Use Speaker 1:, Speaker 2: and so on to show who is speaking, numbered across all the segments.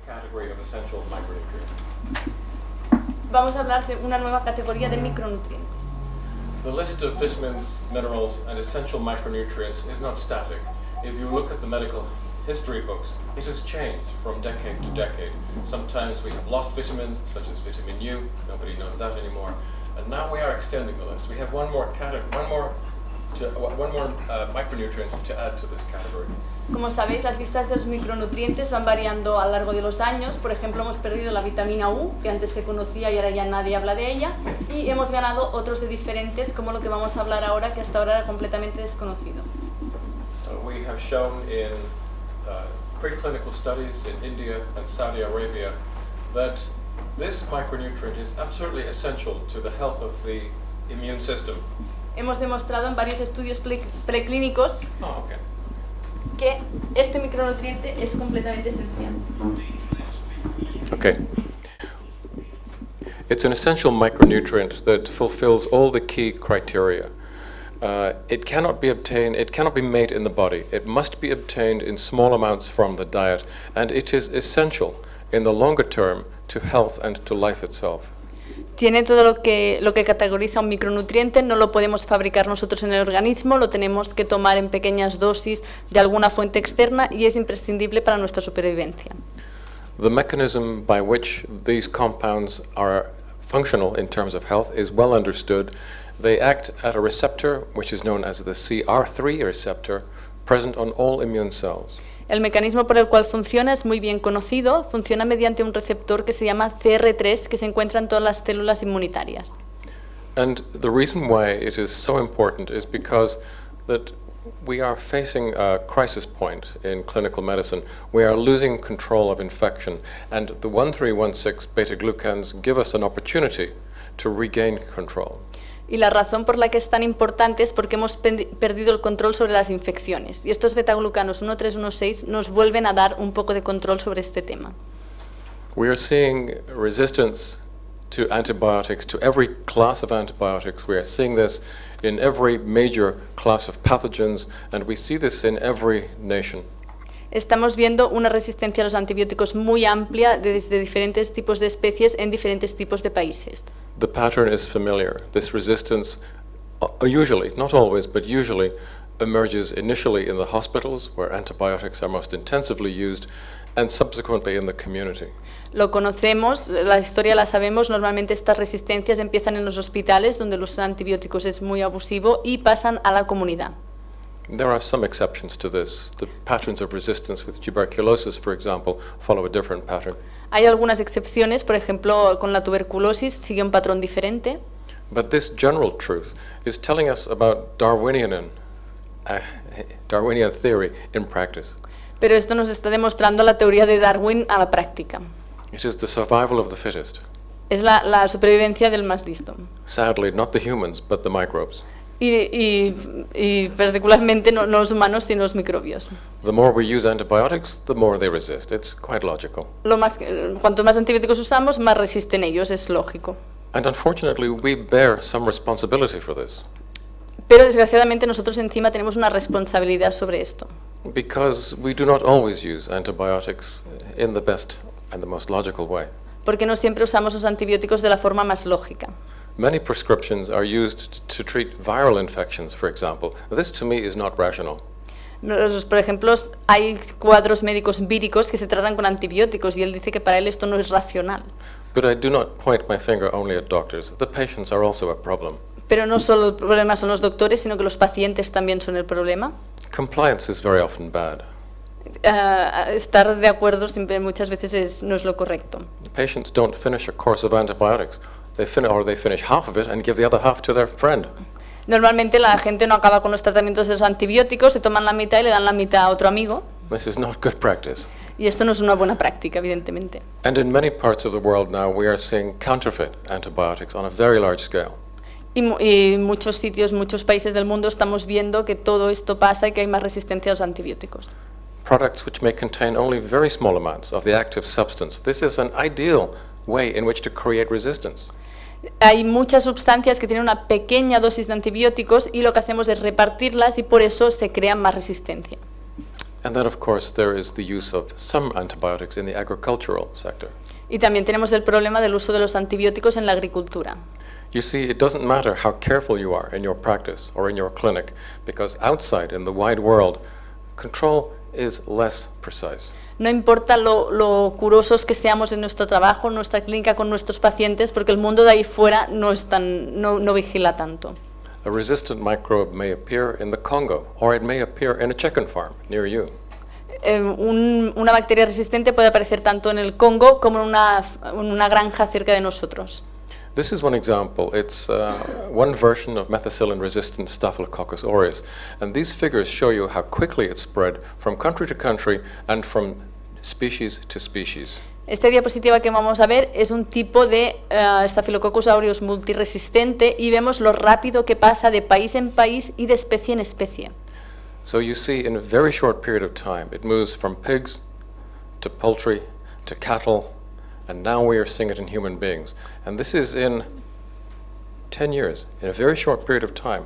Speaker 1: category of essential micronutrients.
Speaker 2: Vamos a hablar de una nueva categoría de micronutrientes.
Speaker 1: The list of vitamins, minerals, and essential micronutrients is not static. If you look at the medical history books, it has changed from decade to decade. Sometimes we have lost vitamins, such as vitamin U. Nobody knows that anymore. And now we are extending the list. We have one more micronutrient to add to this category.
Speaker 2: Como sabéis, las listas de los micronutrientes van variando a lo largo de los años. Por ejemplo, hemos perdido la vitamina U, que antes se conocía y ahora ya nadie habla de ella. Y hemos ganado otros de diferentes, como lo que vamos a hablar ahora, que hasta ahora era completamente desconocido.
Speaker 1: We have shown in preclinical studies in India and Saudi Arabia that this micronutrient is absolutely essential to the health of the immune system.
Speaker 2: Hemos demostrado en varios estudios preclínicos que este micronutriente es completamente esencial.
Speaker 1: Okay. It's an essential micronutrient that fulfills all the key criteria. It cannot be made in the body. It must be obtained in small amounts from the diet, and it is essential in the longer term to health and to life itself.
Speaker 2: Tiene todo lo que categoriza un micronutriente, no lo podemos fabricar nosotros en el organismo, lo tenemos que tomar en pequeñas dosis de alguna fuente externa y es imprescindible para nuestra supervivencia.
Speaker 1: The mechanism by which these compounds are functional in terms of health is well understood. They act at a receptor which is known as the CR3 receptor, present on all immune cells.
Speaker 2: El mecanismo por el cual funciona es muy bien conocido, funciona mediante un receptor que se llama CR3 que se encuentra en todas las células inmunitarias.
Speaker 1: And the reason why it is so important is because that we are facing a crisis point in clinical medicine. We are losing control of infection, and the 1316 beta-glucans give us an opportunity to regain control.
Speaker 2: Y la razón por la que es tan importante es porque hemos perdido el control sobre las infecciones. Y estos betaglucanos 1316 nos vuelven a dar un poco de control sobre este tema.
Speaker 1: We are seeing resistance to antibiotics, to every class of antibiotics. We are seeing this in every major class of pathogens, and we see this in every nation.
Speaker 2: Estamos viendo una resistencia a los antibióticos muy amplia desde diferentes tipos de especies en diferentes tipos de países.
Speaker 1: The pattern is familiar. This resistance usually, not always, but usually emerges initially in the hospitals where antibiotics are most intensively used and subsequently in the community.
Speaker 2: Lo conocemos, la historia la sabemos, normalmente estas resistencias empiezan en los hospitales donde los antibióticos es muy abusivo y pasan a la comunidad.
Speaker 1: There are some exceptions to this. The patterns of resistance with tuberculosis, for example, follow a different pattern.
Speaker 2: Hay algunas excepciones, por ejemplo, con la tuberculosis sigue un patrón diferente.
Speaker 1: But this general truth is telling us about Darwinian theory in practice.
Speaker 2: Pero esto nos está demostrando la teoría de Darwin a la práctica.
Speaker 1: It is the survival of the fittest.
Speaker 2: Es la supervivencia del más listo.
Speaker 1: Sadly, not the humans, but the microbes.
Speaker 2: Y particularmente no los humanos, sino los microbios.
Speaker 1: The more we use antibiotics, the more they resist. It's quite logical.
Speaker 2: Cuanto más antibióticos usamos, más resisten ellos, es lógico.
Speaker 1: And unfortunately, we bear some responsibility for this.
Speaker 2: Pero desgraciadamente nosotros encima tenemos una responsabilidad sobre esto.
Speaker 1: Because we do not always use antibiotics in the best and the most logical way.
Speaker 2: Porque no siempre usamos los antibióticos de la forma más lógica.
Speaker 1: Many prescriptions are used to treat viral infections, for example. This to me is not rational.
Speaker 2: Por ejemplo, hay cuadros médicos víricos que se tratan con antibióticos y él dice que para él esto no es racional.
Speaker 1: But I do not point my finger only at doctors. The patients are also a problem.
Speaker 2: Pero no solo el problema son los doctores, sino que los pacientes también son el problema.
Speaker 1: Compliance is very often bad.
Speaker 2: Estar de acuerdo muchas veces no es lo correcto.
Speaker 1: Patients don't finish a course of antibiotics. They finish half of it and give the other half to their friend.
Speaker 2: Normalmente la gente no acaba con los tratamientos de los antibióticos, se toman la mitad y le dan la mitad a otro amigo.
Speaker 1: This is not good practice.
Speaker 2: Y esto no es una buena práctica, evidentemente.
Speaker 1: And in many parts of the world now we are seeing counterfeit antibiotics on a very large scale.
Speaker 2: Y en muchos sitios, muchos países del mundo estamos viendo que todo esto pasa y que hay más resistencia a los antibióticos.
Speaker 1: Products which may contain only very small amounts of the active substance. This is an ideal way in which to create resistance.
Speaker 2: Hay muchas sustancias que tienen una pequeña dosis de antibióticos y lo que hacemos es repartirlas y por eso se crea más resistencia.
Speaker 1: And then, of course, there is the use of some antibiotics in the agricultural sector.
Speaker 2: Y también tenemos el problema del uso de los antibióticos en la agricultura.
Speaker 1: You see, it doesn't matter how careful you are in your practice or in your clinic, because outside in the wide world, control is less precise.
Speaker 2: No importa lo curosos que seamos en nuestro trabajo, en nuestra clínica con nuestros pacientes, porque el mundo de ahí fuera no vigila tanto.
Speaker 1: A resistant microbe may appear in the Congo, or it may appear in a chicken farm near you.
Speaker 2: Una bacteria resistente puede aparecer tanto en el Congo como en una granja cerca de nosotros.
Speaker 1: This is one example. It's one version of methicillin-resistant Staphylococcus aureus, and these figures show you how quickly it spread from country to country and from species to species.
Speaker 2: Esta diapositiva que vamos a ver es un tipo de Staphylococcus aureus multiresistente y vemos lo rápido que pasa de país en país y de especie en especie.
Speaker 1: So you see, in a very short period of time, it moves from pigs to poultry to cattle, and now we are seeing it in human beings. And this is in 10 years, in a very short period of time,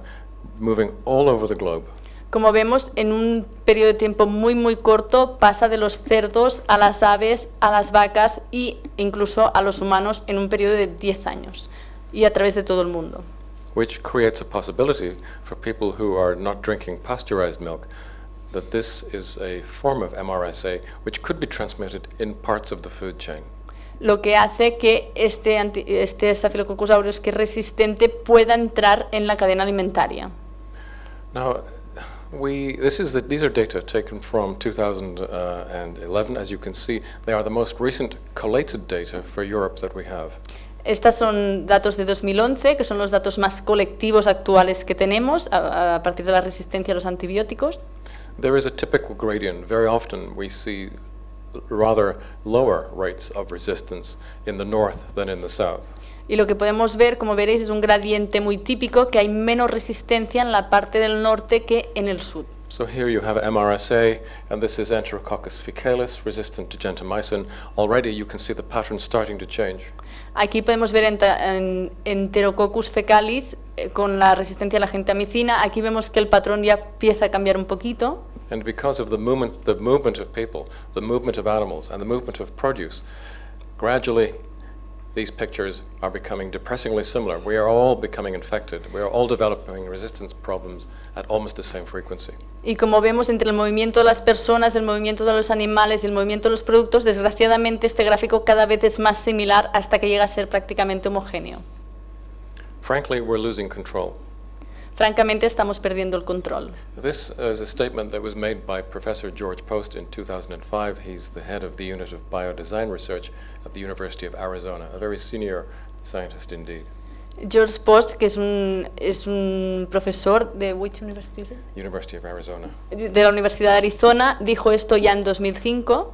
Speaker 1: moving all over the globe.
Speaker 2: Como vemos, en un periodo de tiempo muy corto pasa de los cerdos a las aves, a las vacas e incluso a los humanos en un periodo de 10 años y a través de todo el mundo.
Speaker 1: Which creates a possibility for people who are not drinking pasteurized milk that this is a form of MRSA which could be transmitted in parts of the food chain.
Speaker 2: Lo que hace que este Staphylococcus aureus que es resistente pueda entrar en la cadena alimentaria.
Speaker 1: Now, these are data taken from 2011. As you can see, they are the most recent collated data for Europe that we have.
Speaker 2: Estos son datos de 2011, que son los datos más colectivos actuales que tenemos a partir de la resistencia a los antibióticos.
Speaker 1: There is a typical gradient. Very often we see rather lower rates of resistance in the north than in the south.
Speaker 2: Y lo que podemos ver, como veréis, es un gradiente muy típico, que hay menos resistencia en la parte del norte que en el sur.
Speaker 1: So here you have MRSA, and this is Enterococcus faecalis, resistant to gentamicin. Already you can see the pattern starting to change.
Speaker 2: Aquí podemos ver Enterococcus faecalis con la resistencia a la gentamicina. Aquí vemos que el patrón ya empieza a cambiar un poquito.
Speaker 1: And because of the movement of people, the movement of animals, and the movement of produce, gradually these pictures are becoming depressingly similar. We are all becoming infected. We are all developing resistance problems at almost the same frequency.
Speaker 2: Y como vemos, entre el movimiento de las personas, el movimiento de los animales y el movimiento de los productos, desgraciadamente este gráfico cada vez es más similar hasta que llega a ser prácticamente homogéneo.
Speaker 1: Frankly, we're losing control.
Speaker 2: Francamente, estamos perdiendo el control.
Speaker 1: This is a statement that was made by Professor George Post in 2005. He's the head of the unit of biodesign research at the University of Arizona, a very senior scientist indeed.
Speaker 2: George Post, que es un profesor de which university?
Speaker 1: University of Arizona.
Speaker 2: De la Universidad de Arizona, dijo esto ya en 2005.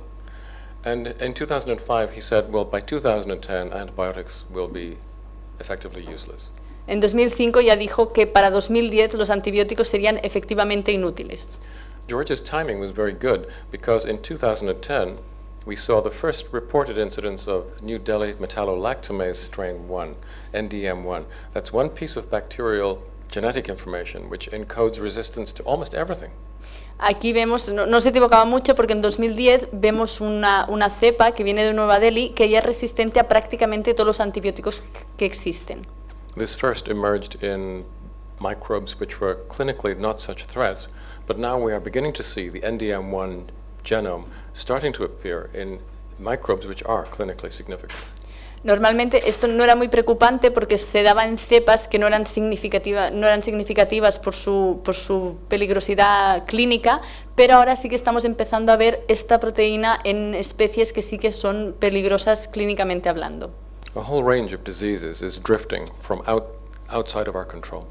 Speaker 1: And in 2005 he said, well, by 2010 antibiotics will be effectively useless.
Speaker 2: En 2005 ya dijo que para 2010 los antibióticos serían efectivamente inútiles.
Speaker 1: George's timing was very good because in 2010 we saw the first reported incidence of New Delhi metallolactamase strain 1, NDM1. That's one piece of bacterial genetic information which encodes resistance to almost everything.
Speaker 2: Aquí vemos, no se equivocaba mucho porque en 2010 vemos una cepa que viene de Nueva Delhi que ya es resistente a prácticamente todos los antibióticos que existen.
Speaker 1: This first emerged in microbes which were clinically not such threats, but now we are beginning to see the NDM1 genome starting to appear in microbes which are clinically significant.
Speaker 2: Normalmente esto no era muy preocupante porque se daba en cepas que no eran significativas por su peligrosidad clínica, pero ahora sí que estamos empezando a ver esta proteína en especies que sí que son peligrosas clínicamente hablando.
Speaker 1: A whole range of diseases is drifting from outside of our control.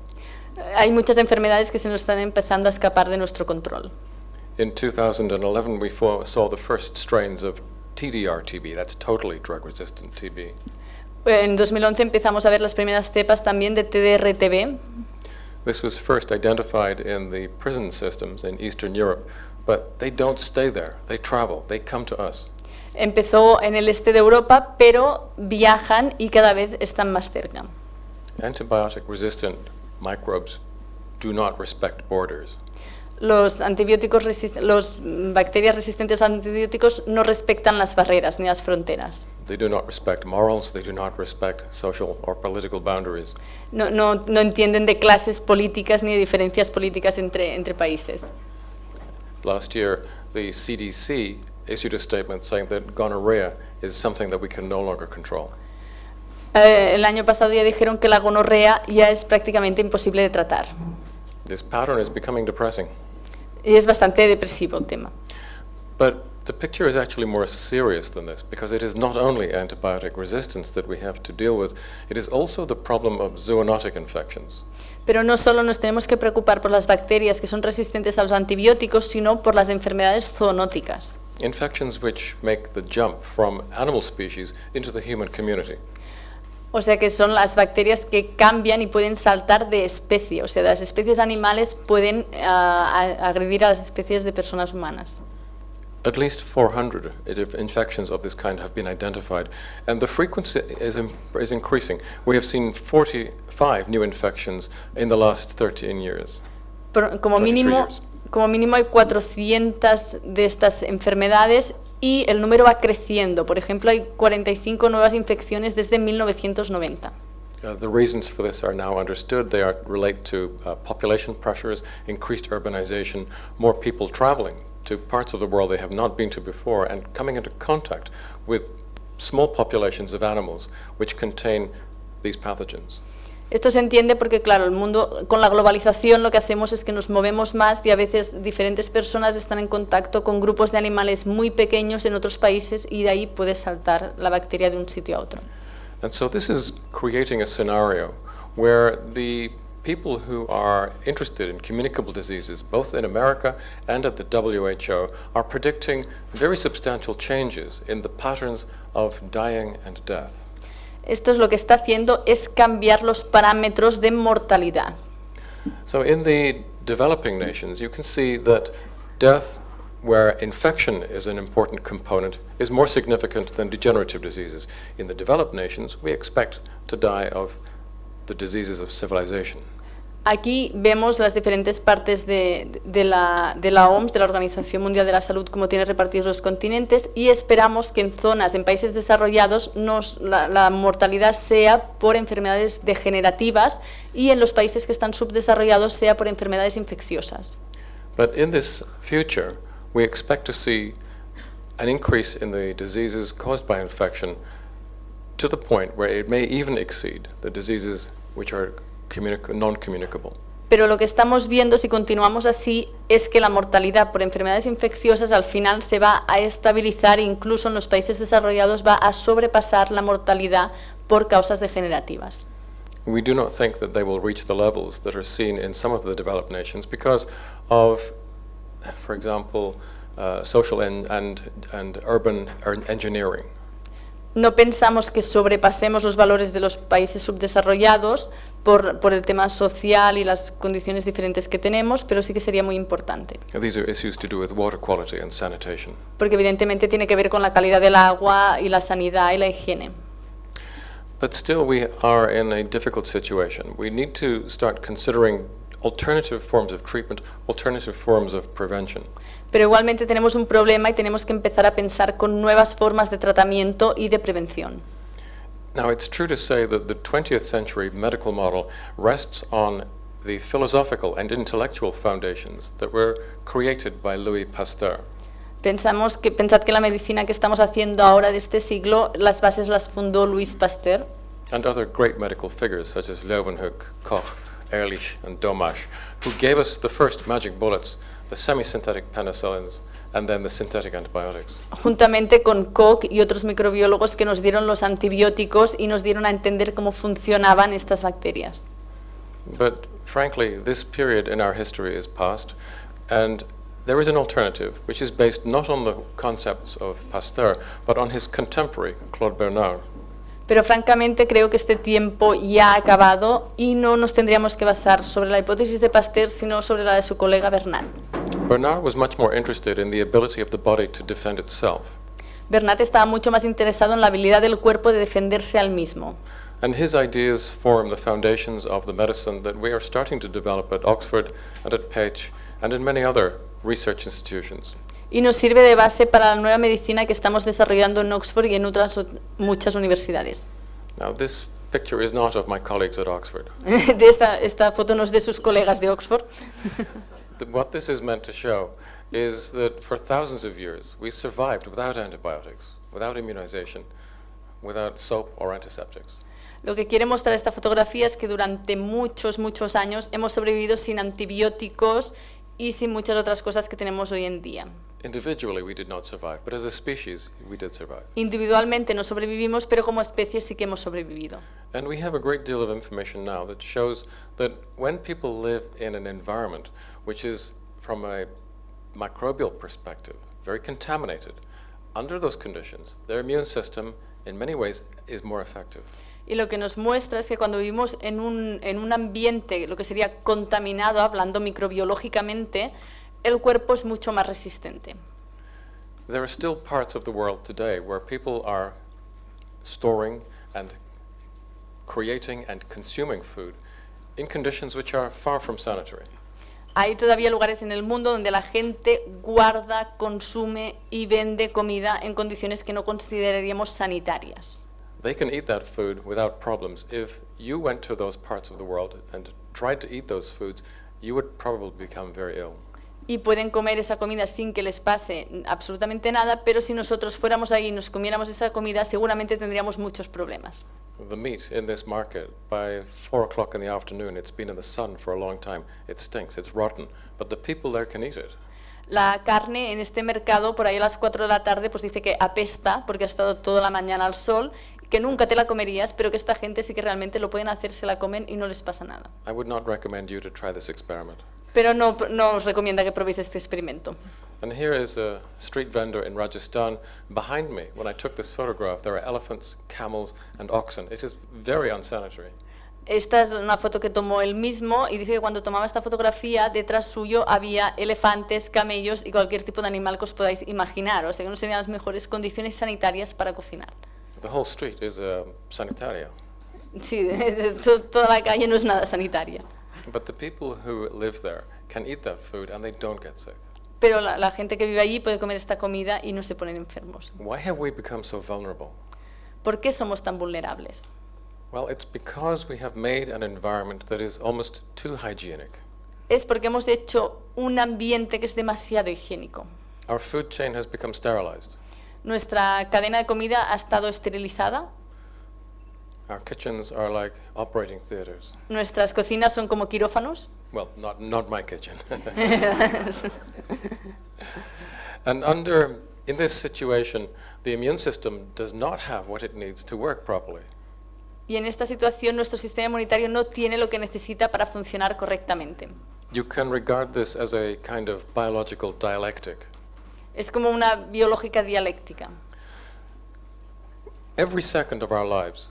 Speaker 2: Hay muchas enfermedades que se nos están empezando a escapar de nuestro control.
Speaker 1: In 2011 we saw the first strains of TDR-TB, that's totally drug-resistant TB.
Speaker 2: En 2011 empezamos a ver las primeras cepas también de TDR-TB.
Speaker 1: This was first identified in the prison systems in Eastern Europe, but they don't stay there. They travel, they come to us.
Speaker 2: Empezó en el este de Europa, pero viajan y cada vez están más cerca.
Speaker 1: Antibiotic-resistant microbes do not respect borders.
Speaker 2: Los bacterias resistentes a antibióticos no respetan las barreras ni las fronteras.
Speaker 1: They do not respect morals, they do not respect social or political boundaries.
Speaker 2: No entienden de clases políticas ni de diferencias políticas entre países.
Speaker 1: Last year, the CDC issued a statement saying that gonorrhea is something that we can no longer control.
Speaker 2: El año pasado ya dijeron que la gonorrea ya es prácticamente imposible de tratar.
Speaker 1: This pattern is becoming depressing.
Speaker 2: Y es bastante depresivo el tema.
Speaker 1: But the picture is actually more serious than this, because it is not only antibiotic resistance that we have to deal with, it is also the problem of zoonotic infections.
Speaker 2: Pero no solo nos tenemos que preocupar por las bacterias que son resistentes a los antibióticos, sino por las enfermedades zoonóticas.
Speaker 1: Infections which make the jump from animal species into the human community.
Speaker 2: O sea que son las bacterias que cambian y pueden saltar de especie. O sea, las especies animales pueden agredir a las especies de personas humanas.
Speaker 1: At least 400 infections of this kind have been identified, and the frequency is increasing. We have seen 45 new infections in the last 13 years.
Speaker 2: Como mínimo hay 400 de estas enfermedades y el número va creciendo. Por ejemplo, hay 45 nuevas infecciones desde 1990.
Speaker 1: The reasons for this are now understood. They relate to population pressures, increased urbanization, more people traveling to parts of the world they have not been to before, and coming into contact with small populations of animals which contain these pathogens.
Speaker 2: Esto se entiende porque, claro, el mundo, con la globalización lo que hacemos es que nos movemos más y a veces diferentes personas están en contacto con grupos de animales muy pequeños en otros países y de ahí puede saltar la bacteria de un sitio a otro.
Speaker 1: And so this is creating a scenario where the people who are interested in communicable diseases, both in America and at the WHO, are predicting very substantial changes in the patterns of dying and death.
Speaker 2: Esto es lo que está haciendo, es cambiar los parámetros de mortalidad.
Speaker 1: So in the developing nations, you can see that death, where infection is an important component, is more significant than degenerative diseases. In the developed nations, we expect to die of the diseases of civilization.
Speaker 2: Aquí vemos las diferentes partes de la OMS, de la Organización Mundial de la Salud, cómo tiene repartidos los continentes, y esperamos que en zonas, en países desarrollados, la mortalidad sea por enfermedades degenerativas y en los países que están subdesarrollados sea por enfermedades infecciosas.
Speaker 1: But in this future, we expect to see an increase in the diseases caused by infection to the point where it may even exceed the diseases which are non-communicable.
Speaker 2: Pero lo que estamos viendo, si continuamos así, es que la mortalidad por enfermedades infecciosas al final se va a estabilizar e incluso en los países desarrollados va a sobrepasar la mortalidad por causas degenerativas.
Speaker 1: We do not think that they will reach the levels that are seen in some of the developed nations because of, for example, social and urban engineering.
Speaker 2: No pensamos que sobrepasemos los valores de los países subdesarrollados por el tema social y las condiciones diferentes que tenemos, pero sí que sería muy importante.
Speaker 1: These are issues to do with water quality and sanitation.
Speaker 2: Porque evidentemente tiene que ver con la calidad del agua y la sanidad y la higiene.
Speaker 1: But still we are in a difficult situation. We need to start considering alternative forms of treatment, alternative forms of prevention.
Speaker 2: Pero igualmente tenemos un problema y tenemos que empezar a pensar con nuevas formas de tratamiento y de prevención.
Speaker 1: Now, it's true to say that the 20th century medical model rests on the philosophical and intellectual foundations that were created by Louis Pasteur.
Speaker 2: Pensad que la medicina que estamos haciendo ahora de este siglo, las bases las fundó Louis Pasteur.
Speaker 1: And other great medical figures such as Leeuwenhoek, Koch, Ehrlich, and Domash, who gave us the first magic bullets, the semi-synthetic penicillins, and then the synthetic antibiotics.
Speaker 2: Juntamente con Koch y otros microbiólogos que nos dieron los antibióticos y nos dieron a entender cómo funcionaban estas bacterias.
Speaker 1: But frankly, this period in our history is past, and there is an alternative which is based not on the concepts of Pasteur, but on his contemporary, Claude Bernard.
Speaker 2: Pero francamente creo que este tiempo ya ha acabado y no nos tendríamos que basar sobre la hipótesis de Pasteur, sino sobre la de su colega Bernard.
Speaker 1: Bernard was much more interested in the ability of the body to defend itself.
Speaker 2: Bernard estaba mucho más interesado en la habilidad del cuerpo de defenderse al mismo.
Speaker 1: And his ideas form the foundations of the medicine that we are starting to develop at Oxford and at Page and in many other research institutions.
Speaker 2: Y nos sirve de base para la nueva medicina que estamos desarrollando en Oxford y en otras muchas universidades.
Speaker 1: Now, this picture is not of my colleagues at Oxford.
Speaker 2: Esta foto no es de sus colegas de Oxford.
Speaker 1: What this is meant to show is that for thousands of years we survived without antibiotics, without immunization, without soap or antiseptics.
Speaker 2: Lo que quiere mostrar esta fotografía es que durante muchos años hemos sobrevivido sin antibióticos y sin muchas otras cosas que tenemos hoy en día.
Speaker 1: Individually we did not survive, but as a species we did survive.
Speaker 2: Individualmente no sobrevivimos, pero como especie sí que hemos sobrevivido.
Speaker 1: And we have a great deal of information now that shows that when people live in an environment which is, from a microbial perspective, very contaminated, under those conditions, their immune system, in many ways, is more effective.
Speaker 2: Y lo que nos muestra es que cuando vivimos en un ambiente, lo que sería contaminado, hablando microbiológicamente, el cuerpo es mucho más resistente.
Speaker 1: There are still parts of the world today where people are storing and creating and consuming food in conditions which are far from sanitary.
Speaker 2: Hay todavía lugares en el mundo donde la gente guarda, consume y vende comida en condiciones que no consideraríamos sanitarias.
Speaker 1: They can eat that food without problems. If you went to those parts of the world and tried to eat those foods, you would probably become very ill.
Speaker 2: Y pueden comer esa comida sin que les pase absolutamente nada, pero si nosotros fuéramos ahí y nos comiéramos esa comida, seguramente tendríamos muchos problemas.
Speaker 1: The meat in this market, by 4 o'clock in the afternoon, it's been in the sun for a long time. It stinks, it's rotten, but the people there can eat it.
Speaker 2: La carne en este mercado, por ahí a las 4 de la tarde, pues dice que apesta porque ha estado toda la mañana al sol, que nunca te la comerías, pero que esta gente sí que realmente lo pueden hacer, se la comen y no les pasa nada.
Speaker 1: I would not recommend you to try this experiment.
Speaker 2: Pero no os recomienda que probéis este experimento.
Speaker 1: And here is a street vendor in Rajasthan. Behind me, when I took this photograph, there are elephants, camels, and oxen. It is very unsanitary.
Speaker 2: Esta es una foto que tomó él mismo y dice que cuando tomaba esta fotografía, detrás suyo había elefantes, camellos y cualquier tipo de animal que os podáis imaginar. O sea que no serían las mejores condiciones sanitarias para cocinar.
Speaker 1: The whole street is sanitaria.
Speaker 2: Sí, toda la calle no es nada sanitaria.
Speaker 1: But the people who live there can eat that food and they don't get sick.
Speaker 2: Pero la gente que vive allí puede comer esta comida y no se ponen enfermos.
Speaker 1: Why have we become so vulnerable?
Speaker 2: ¿Por qué somos tan vulnerables?
Speaker 1: Well, it's because we have made an environment that is almost too hygienic.
Speaker 2: Es porque hemos hecho un ambiente que es demasiado higiénico.
Speaker 1: Our food chain has become sterilized.
Speaker 2: Nuestra cadena de comida ha estado esterilizada.
Speaker 1: Our kitchens are like operating theaters.
Speaker 2: Nuestras cocinas son como quirófanos.
Speaker 1: Well, not my kitchen. And in this situation, the immune system does not have what it needs to work properly.
Speaker 2: Y en esta situación nuestro sistema inmunitario no tiene lo que necesita para funcionar correctamente.
Speaker 1: You can regard this as a kind of biological dialectic.
Speaker 2: Es como una biológica dialéctica.
Speaker 1: Every second of our lives,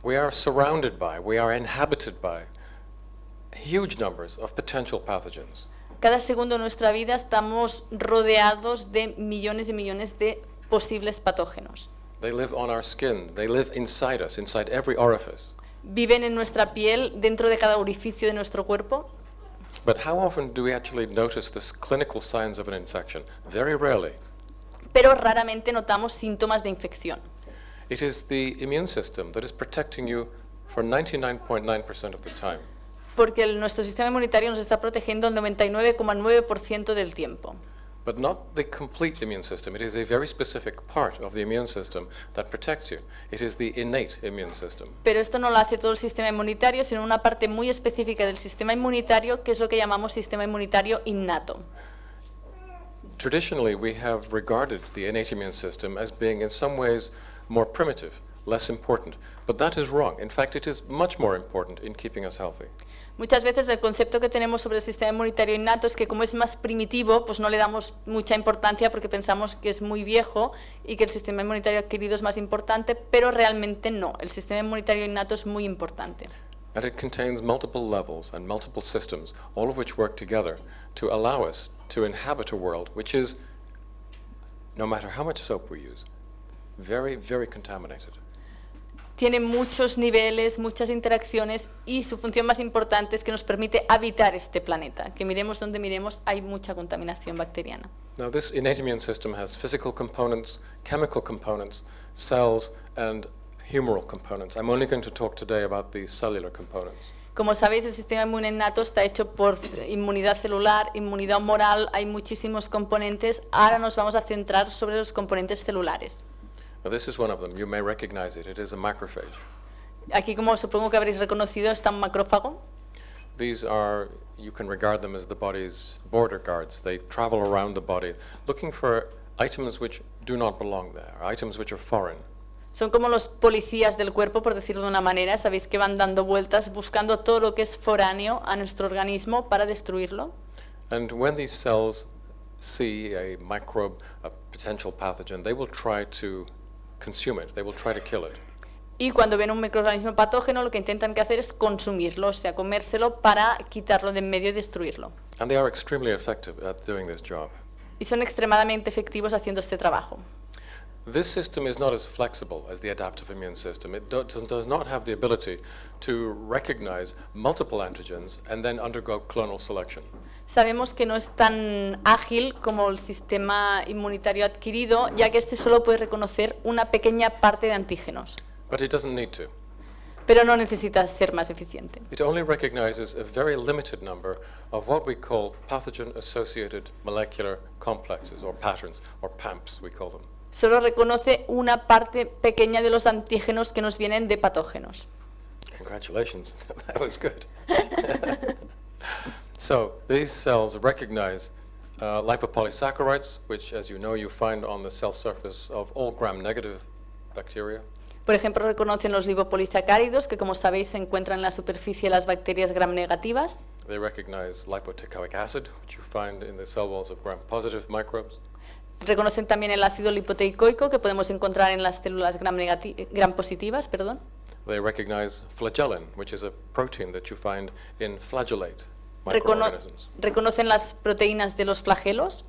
Speaker 1: we are surrounded by, we are inhabited by huge numbers of potential pathogens.
Speaker 2: Cada segundo de nuestra vida estamos rodeados de millones y millones de posibles patógenos.
Speaker 1: They live on our skin, they live inside us, inside every orifice.
Speaker 2: Viven en nuestra piel, dentro de cada orificio de nuestro cuerpo.
Speaker 1: But how often do we actually notice the clinical signs of an infection? Very rarely.
Speaker 2: Pero raramente notamos síntomas de infección.
Speaker 1: It is the immune system that is protecting you for 99.9% of the time.
Speaker 2: Porque nuestro sistema inmunitario nos está protegiendo el 99,9% del tiempo.
Speaker 1: But not the complete immune system. It is a very specific part of the immune system that protects you. It is the innate immune system.
Speaker 2: Pero esto no lo hace todo el sistema inmunitario, sino una parte muy específica del sistema inmunitario, que es lo que llamamos sistema inmunitario innato.
Speaker 1: Traditionally, we have regarded the innate immune system as being in some ways more primitive, less important. But that is wrong. In fact, it is much more important in keeping us healthy.
Speaker 2: Muchas veces el concepto que tenemos sobre el sistema inmunitario innato es que como es más primitivo, pues no le damos mucha importancia porque pensamos que es muy viejo y que el sistema inmunitario adquirido es más importante, pero realmente no. El sistema inmunitario innato es muy importante.
Speaker 1: And it contains multiple levels and multiple systems, all of which work together to allow us to inhabit a world which is, no matter how much soap we use, very, very contaminated.
Speaker 2: tiene muchos niveles, muchas interacciones y su función más importante es que nos permite habitar este planeta. Que miremos donde miremos, hay mucha contaminación bacteriana.
Speaker 1: Now, this innate immune system has physical components, chemical components, cells, and humoral components. I'm only going to talk today about the cellular components.
Speaker 2: Como sabéis, el sistema inmune innato está hecho por inmunidad celular, inmunidad humoral, hay muchísimos componentes. Ahora nos vamos a centrar sobre los componentes celulares.
Speaker 1: Now, this is one of them. You may recognize it. It is a macrophage.
Speaker 2: Aquí, como supongo que habréis reconocido, está un macrófago.
Speaker 1: These are, you can regard them as the body's border guards. They travel around the body looking for items which do not belong there, items which are foreign.
Speaker 2: Son como los policías del cuerpo, por decirlo de una manera. Sabéis que van dando vueltas buscando todo lo que es foráneo a nuestro organismo para destruirlo.
Speaker 1: And when these cells see a microbe, a potential pathogen, they will try to consume it. They will try to kill it.
Speaker 2: Y cuando ven un microorganismo patógeno, lo que intentan que hacer es consumirlo, o sea, comérselo para quitarlo de en medio y destruirlo.
Speaker 1: And they are extremely effective at doing this job.
Speaker 2: Y son extremadamente efectivos haciendo este trabajo.
Speaker 1: This system is not as flexible as the adaptive immune system. It does not have the ability to recognize multiple antigens and then undergo clonal selection.
Speaker 2: Sabemos que no es tan ágil como el sistema inmunitario adquirido, ya que este solo puede reconocer una pequeña parte de antígenos.
Speaker 1: But it doesn't need to.
Speaker 2: Pero no necesita ser más eficiente.
Speaker 1: It only recognizes a very limited number of what we call pathogen-associated molecular complexes, or patterns, or PAMPs, we call them.
Speaker 2: Solo reconoce una parte pequeña de los antígenos que nos vienen de patógenos.
Speaker 1: Congratulations, that was good. So these cells recognize lipopolysaccharides, which, as you know, you find on the cell surface of all gram-negative bacteria.
Speaker 2: Por ejemplo, reconocen los lipopolisacáridos, que como sabéis se encuentran en la superficie de las bacterias gram-negativas.
Speaker 1: They recognize lipoteichoic acid, which you find in the cell walls of gram-positive microbes.
Speaker 2: Reconocen también el ácido lipoteicoico, que podemos encontrar en las células gram-positivas.
Speaker 1: They recognize flagellin, which is a protein that you find in flagellate microorganisms.
Speaker 2: Reconocen las proteínas de los flagelos.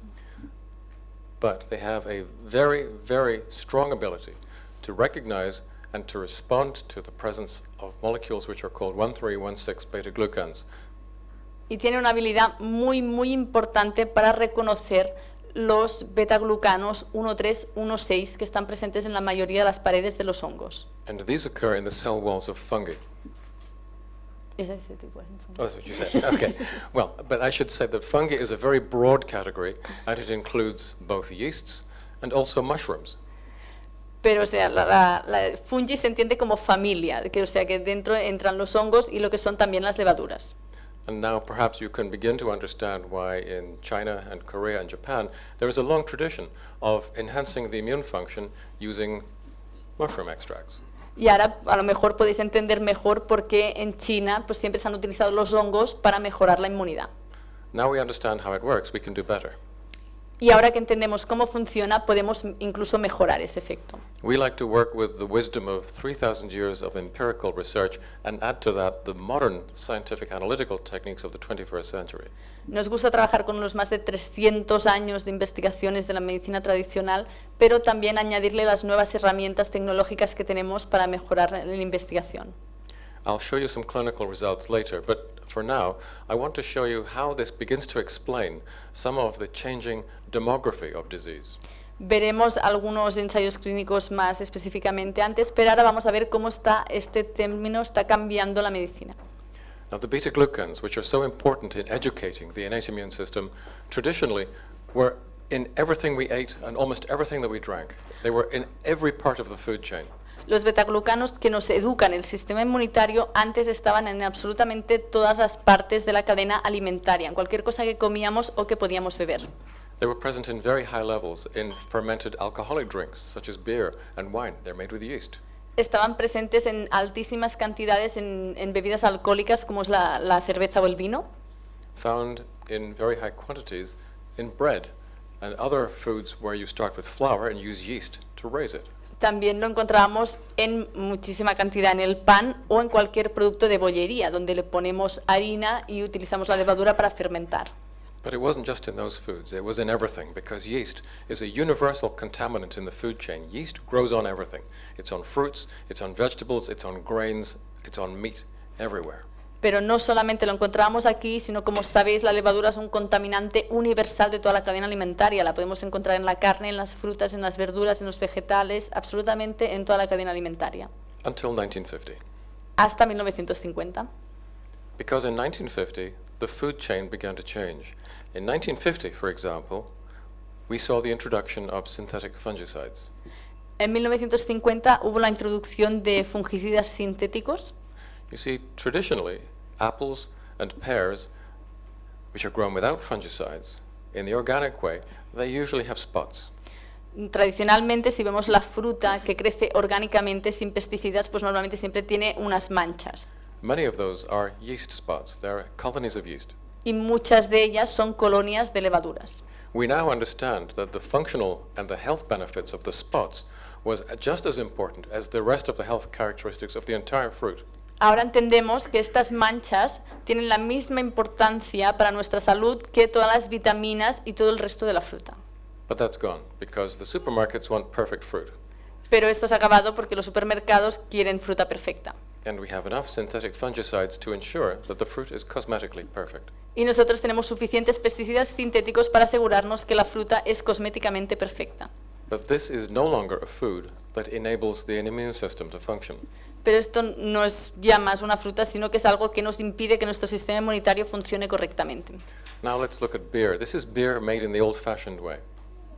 Speaker 1: But they have a very, very strong ability to recognize and to respond to the presence of molecules which are called 1,3,1,6 beta-glucans.
Speaker 2: Y tiene una habilidad muy, muy importante para reconocer los beta-glucanos 1,3, 1,6 que están presentes en la mayoría de las paredes de los hongos.
Speaker 1: And these occur in the cell walls of fungi.
Speaker 2: Ese tipo de fungi.
Speaker 1: Oh, that's what you said. Okay. Well, but I should say that fungi is a very broad category, and it includes both yeasts and also mushrooms.
Speaker 2: Pero, o sea, la fungi se entiende como familia, que, o sea, que dentro entran los hongos y lo que son también las levaduras.
Speaker 1: And now perhaps you can begin to understand why in China and Korea and Japan there is a long tradition of enhancing the immune function using mushroom extracts.
Speaker 2: Y ahora a lo mejor podéis entender mejor por qué en China pues siempre se han utilizado los hongos para mejorar la inmunidad.
Speaker 1: Now we understand how it works, we can do better.
Speaker 2: Y ahora que entendemos cómo funciona, podemos incluso mejorar ese efecto.
Speaker 1: We like to work with the wisdom of 3,000 years of empirical research and add to that the modern scientific analytical techniques of the 21st century.
Speaker 2: Nos gusta trabajar con los más de 300 años de investigaciones de la medicina tradicional, pero también añadirle las nuevas herramientas tecnológicas que tenemos para mejorar la investigación.
Speaker 1: I'll show you some clinical results later, but for now, I want to show you how this begins to explain some of the changing demography of disease.
Speaker 2: Veremos algunos ensayos clínicos más específicamente antes, pero ahora vamos a ver cómo este término está cambiando la medicina.
Speaker 1: Now, the beta-glucans, which are so important in educating the innate immune system, traditionally were in everything we ate and almost everything that we drank. They were in every part of the food chain.
Speaker 2: Los betaglucanos que nos educan el sistema inmunitario antes estaban en absolutamente todas las partes de la cadena alimentaria, en cualquier cosa que comíamos o que podíamos beber.
Speaker 1: They were present in very high levels in fermented alcoholic drinks, such as beer and wine. They're made with yeast.
Speaker 2: Estaban presentes en altísimas cantidades en bebidas alcohólicas como es la cerveza o el vino.
Speaker 1: Found in very high quantities in bread and other foods where you start with flour and use yeast to raise it.
Speaker 2: También lo encontramos en muchísima cantidad en el pan o en cualquier producto de bollería, donde le ponemos harina y utilizamos la levadura para fermentar.
Speaker 1: But it wasn't just in those foods, it was in everything, because yeast is a universal contaminant in the food chain. Yeast grows on everything. It's on fruits, it's on vegetables, it's on grains, it's on meat, everywhere.
Speaker 2: Pero no solamente lo encontramos aquí, sino como sabéis, la levadura es un contaminante universal de toda la cadena alimentaria. La podemos encontrar en la carne, en las frutas, en las verduras, en los vegetales, absolutamente en toda la cadena alimentaria.
Speaker 1: Until 1950.
Speaker 2: Hasta 1950.
Speaker 1: Because in 1950, the food chain began to change. In 1950, for example, we saw the introduction of synthetic fungicides.
Speaker 2: En 1950 hubo la introducción de fungicidas sintéticos.
Speaker 1: You see, traditionally, apples and pears, which are grown without fungicides, in the organic way, they usually have spots.
Speaker 2: Tradicionalmente, si vemos la fruta que crece orgánicamente sin pesticidas, pues normalmente siempre tiene unas manchas.
Speaker 1: Many of those are yeast spots. They're colonies of yeast.
Speaker 2: Y muchas de ellas son colonias de levaduras.
Speaker 1: We now understand that the functional and the health benefits of the spots was just as important as the rest of the health characteristics of the entire fruit.
Speaker 2: Ahora entendemos que estas manchas tienen la misma importancia para nuestra salud que todas las vitaminas y todo el resto de la fruta.
Speaker 1: But that's gone, because the supermarkets want perfect fruit.
Speaker 2: Pero esto se ha acabado porque los supermercados quieren fruta perfecta.
Speaker 1: And we have enough synthetic fungicides to ensure that the fruit is cosmetically perfect.
Speaker 2: Y nosotros tenemos suficientes pesticidas sintéticos para asegurarnos que la fruta es cosméticamente perfecta.
Speaker 1: But this is no longer a food that enables the immune system to function.
Speaker 2: Pero esto no es ya más una fruta, sino que es algo que nos impide que nuestro sistema inmunitario funcione correctamente.
Speaker 1: Now let's look at beer. This is beer made in the old-fashioned way.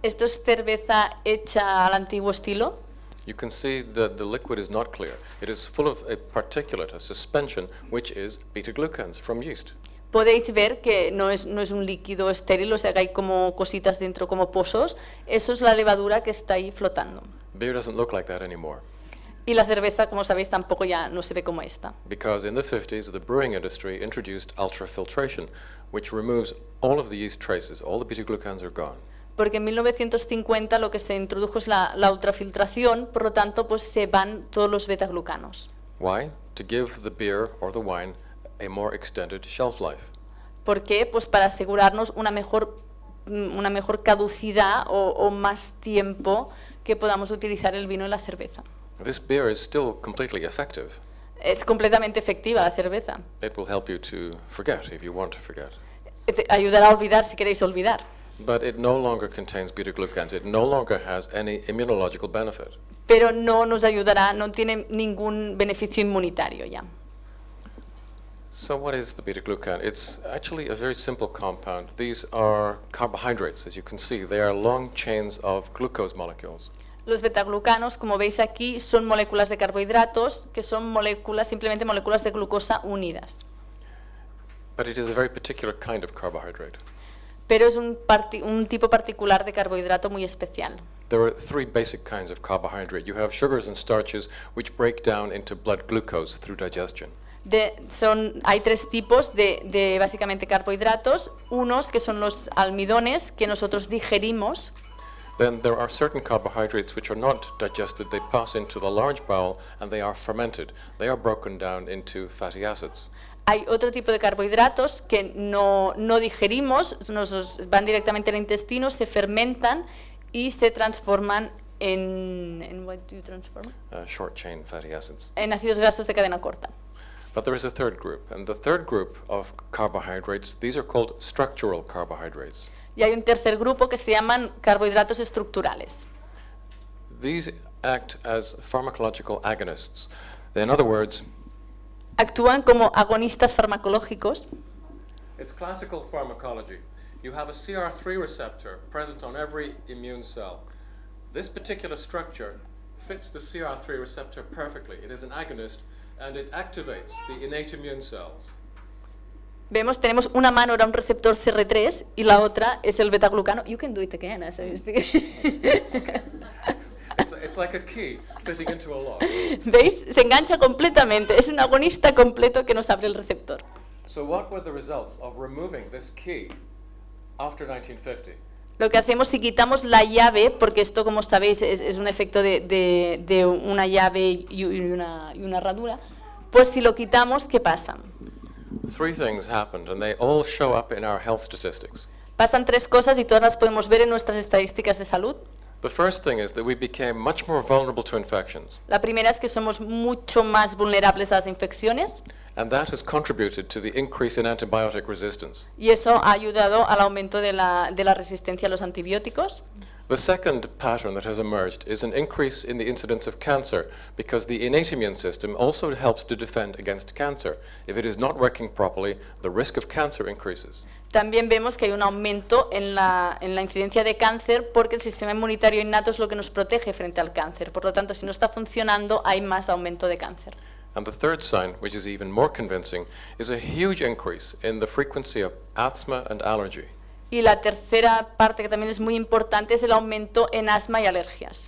Speaker 2: Esto es cerveza hecha al antiguo estilo.
Speaker 1: You can see that the liquid is not clear. It is full of a particulate, a suspension, which is beta-glucans from yeast.
Speaker 2: Podéis ver que no es un líquido estéril, o sea que hay como cositas dentro, como pozos. Eso es la levadura que está ahí flotando.
Speaker 1: Beer doesn't look like that anymore.
Speaker 2: Y la cerveza, como sabéis, tampoco ya no se ve como esta.
Speaker 1: Because in the 50s, the brewing industry introduced ultrafiltration, which removes all of the yeast traces. All the beta-glucans are gone.
Speaker 2: Porque en 1950 lo que se introdujo es la ultrafiltración, por lo tanto pues se van todos los betaglucanos.
Speaker 1: Why? To give the beer or the wine a more extended shelf life.
Speaker 2: ¿Por qué? Pues para asegurarnos una mejor caducidad o más tiempo que podamos utilizar el vino y la cerveza.
Speaker 1: This beer is still completely effective.
Speaker 2: Es completamente efectiva la cerveza.
Speaker 1: It will help you to forget if you want to forget.
Speaker 2: Te ayudará a olvidar si queréis olvidar.
Speaker 1: But it no longer contains beta-glucans. It no longer has any immunological benefit.
Speaker 2: Pero no nos ayudará, no tiene ningún beneficio inmunitario ya.
Speaker 1: So what is the beta-glucan? It's actually a very simple compound. These are carbohydrates, as you can see. They are long chains of glucose molecules.
Speaker 2: Los betaglucanos, como veis aquí, son moléculas de carbohidratos, que son moléculas, simplemente moléculas de glucosa unidas.
Speaker 1: But it is a very particular kind of carbohydrate.
Speaker 2: Pero es un tipo particular de carbohidrato muy especial.
Speaker 1: There are three basic kinds of carbohydrate. You have sugars and starches, which break down into blood glucose through digestion.
Speaker 2: Hay tres tipos de básicamente carbohidratos. Unos que son los almidones que nosotros digerimos.
Speaker 1: Then there are certain carbohydrates which are not digested. They pass into the large bowel and they are fermented. They are broken down into fatty acids.
Speaker 2: Hay otro tipo de carbohidratos que no digerimos, nos van directamente al intestino, se fermentan y se transforman en what do you transform?
Speaker 1: Short chain fatty acids.
Speaker 2: En ácidos grasos de cadena corta.
Speaker 1: But there is a third group, and the third group of carbohydrates, these are called structural carbohydrates.
Speaker 2: Y hay un tercer grupo que se llaman carbohidratos estructurales.
Speaker 1: These act as pharmacological agonists. In other words,
Speaker 2: actúan como agonistas farmacológicos.
Speaker 1: It's classical pharmacology. You have a CR3 receptor present on every immune cell. This particular structure fits the CR3 receptor perfectly. It is an agonist and it activates the innate immune cells.
Speaker 2: Vemos, tenemos una mano era un receptor CR3 y la otra es el betaglucano. You can do it again.
Speaker 1: It's like a key fitting into a lock.
Speaker 2: ¿Veis? Se engancha completamente. Es un agonista completo que nos abre el receptor.
Speaker 1: So what were the results of removing this key after 1950?
Speaker 2: Lo que hacemos si quitamos la llave, porque esto, como sabéis, es un efecto de una llave y una herradura, pues si lo quitamos, ¿qué pasa?
Speaker 1: Three things happened, and they all show up in our health statistics.
Speaker 2: Pasan tres cosas y todas las podemos ver en nuestras estadísticas de salud.
Speaker 1: The first thing is that we became much more vulnerable to infections,
Speaker 2: La primera es que somos mucho más vulnerables a las infecciones
Speaker 1: and that has contributed to the increase in antibiotic resistance.
Speaker 2: y eso ha ayudado al aumento de la resistencia a los antibióticos.
Speaker 1: The second pattern that has emerged is an increase in the incidence of cancer because the innate immune system also helps to defend against cancer. If it is not working properly, the risk of cancer increases.
Speaker 2: También vemos que hay un aumento en la incidencia de cáncer porque el sistema inmunitario innato es lo que nos protege frente al cáncer. Por lo tanto, si no está funcionando, hay más aumento de cáncer.
Speaker 1: And the third sign, which is even more convincing, is a huge increase in the frequency of asthma and allergy.
Speaker 2: Y la tercera parte que también es muy importante es el aumento en asma y alergias.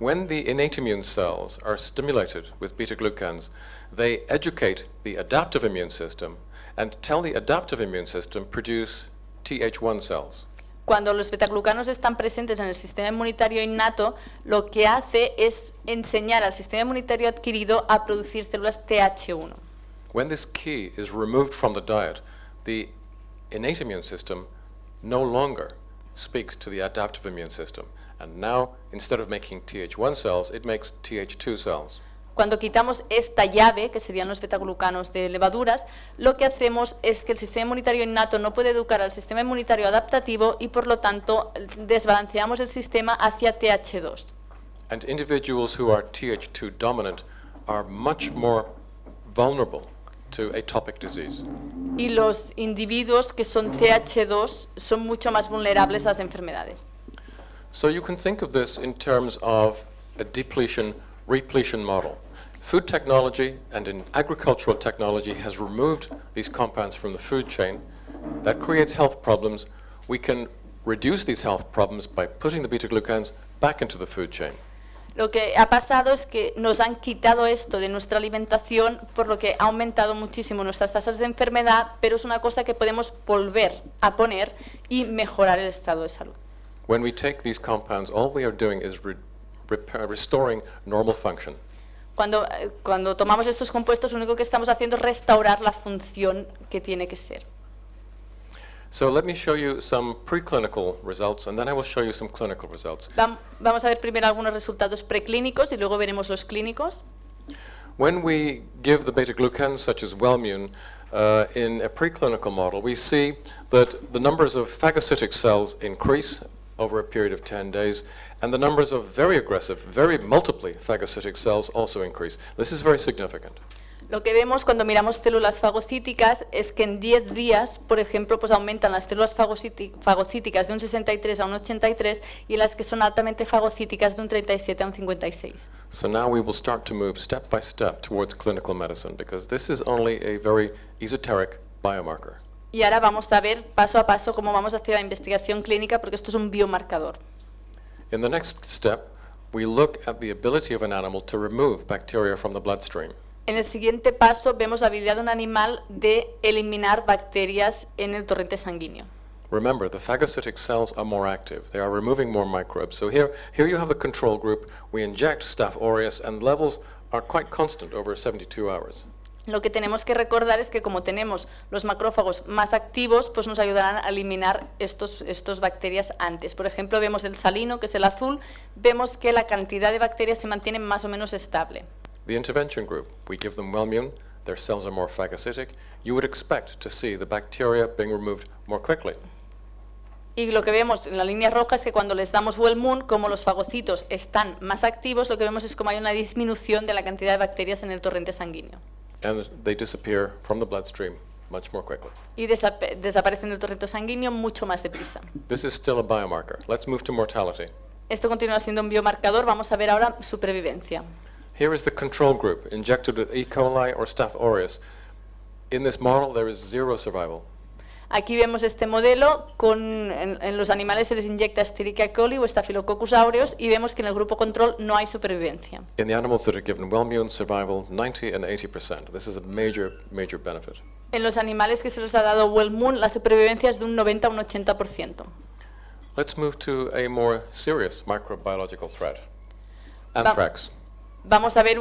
Speaker 1: When the innate immune cells are stimulated with beta-glucans, they educate the adaptive immune system and tell the adaptive immune system produce Th1 cells.
Speaker 2: Cuando los betaglucanos están presentes en el sistema inmunitario innato, lo que hace es enseñar al sistema inmunitario adquirido a producir células Th1.
Speaker 1: When this key is removed from the diet, the innate immune system no longer speaks to the adaptive immune system. And now, instead of making Th1 cells, it makes Th2 cells.
Speaker 2: Cuando quitamos esta llave, que serían los betaglucanos de levaduras, lo que hacemos es que el sistema inmunitario innato no puede educar al sistema inmunitario adaptativo y por lo tanto desbalanceamos el sistema hacia Th2.
Speaker 1: And individuals who are Th2 dominant are much more vulnerable to atopic disease.
Speaker 2: Y los individuos que son Th2 son mucho más vulnerables a las enfermedades.
Speaker 1: So you can think of this in terms of a depletion-repletion model. Food technology and in agricultural technology has removed these compounds from the food chain. That creates health problems. We can reduce these health problems by putting the beta-glucans back into the food chain.
Speaker 2: Lo que ha pasado es que nos han quitado esto de nuestra alimentación, por lo que ha aumentado muchísimo nuestras tasas de enfermedad, pero es una cosa que podemos volver a poner y mejorar el estado de salud.
Speaker 1: When we take these compounds, all we are doing is restoring normal function.
Speaker 2: Cuando tomamos estos compuestos, lo único que estamos haciendo es restaurar la función que tiene que ser.
Speaker 1: So let me show you some preclinical results, and then I will show you some clinical results.
Speaker 2: Vamos a ver primero algunos resultados preclínicos y luego veremos los clínicos.
Speaker 1: When we give the beta-glucans, such as Wellmune, in a preclinical model, we see that the numbers of phagocytic cells increase over a period of 10 days, and the numbers of very aggressive, very multiply phagocytic cells also increase. This is very significant.
Speaker 2: Lo que vemos cuando miramos células fagocíticas es que en 10 días, por ejemplo, pues aumentan las células fagocíticas de un 63 a un 83 y las que son altamente fagocíticas de un 37 a un 56.
Speaker 1: So now we will start to move step by step towards clinical medicine, because this is only a very esoteric biomarker.
Speaker 2: Y ahora vamos a ver paso a paso cómo vamos a hacer la investigación clínica, porque esto es un biomarcador.
Speaker 1: In the next step, we look at the ability of an animal to remove bacteria from the bloodstream.
Speaker 2: En el siguiente paso vemos la habilidad de un animal de eliminar bacterias en el torrente sanguíneo.
Speaker 1: Remember, the phagocytic cells are more active. They are removing more microbes. So here you have the control group. We inject Staph aureus, and levels are quite constant over 72 hours.
Speaker 2: Lo que tenemos que recordar es que como tenemos los macrófagos más activos, pues nos ayudarán a eliminar estos bacterias antes. Por ejemplo, vemos el salino, que es el azul, vemos que la cantidad de bacterias se mantiene más o menos estable.
Speaker 1: The intervention group, we give them Wellmune, their cells are more phagocytic. You would expect to see the bacteria being removed more quickly.
Speaker 2: Y lo que vemos en la línea roja es que cuando les damos Wellmune, como los fagocitos están más activos, lo que vemos es como hay una disminución de la cantidad de bacterias en el torrente sanguíneo.
Speaker 1: And they disappear from the bloodstream much more quickly.
Speaker 2: Y desaparecen del torrente sanguíneo mucho más deprisa.
Speaker 1: This is still a biomarker. Let's move to mortality.
Speaker 2: Esto continúa siendo un biomarcador. Vamos a ver ahora supervivencia.
Speaker 1: Here is the control group, injected with E. coli or Staph aureus. In this model, there is zero survival.
Speaker 2: Aquí vemos este modelo, en los animales se les inyecta Escherichia coli o Staphylococcus aureus y vemos que en el grupo control no hay supervivencia.
Speaker 1: In the animals that are given Wellmune, survival 90 and 80%. This is a major benefit.
Speaker 2: En los animales que se les ha dado Wellmune, la supervivencia es de un 90 a un 80%.
Speaker 1: Let's move to a more serious microbiological threat. Anthrax.
Speaker 2: vamos a ver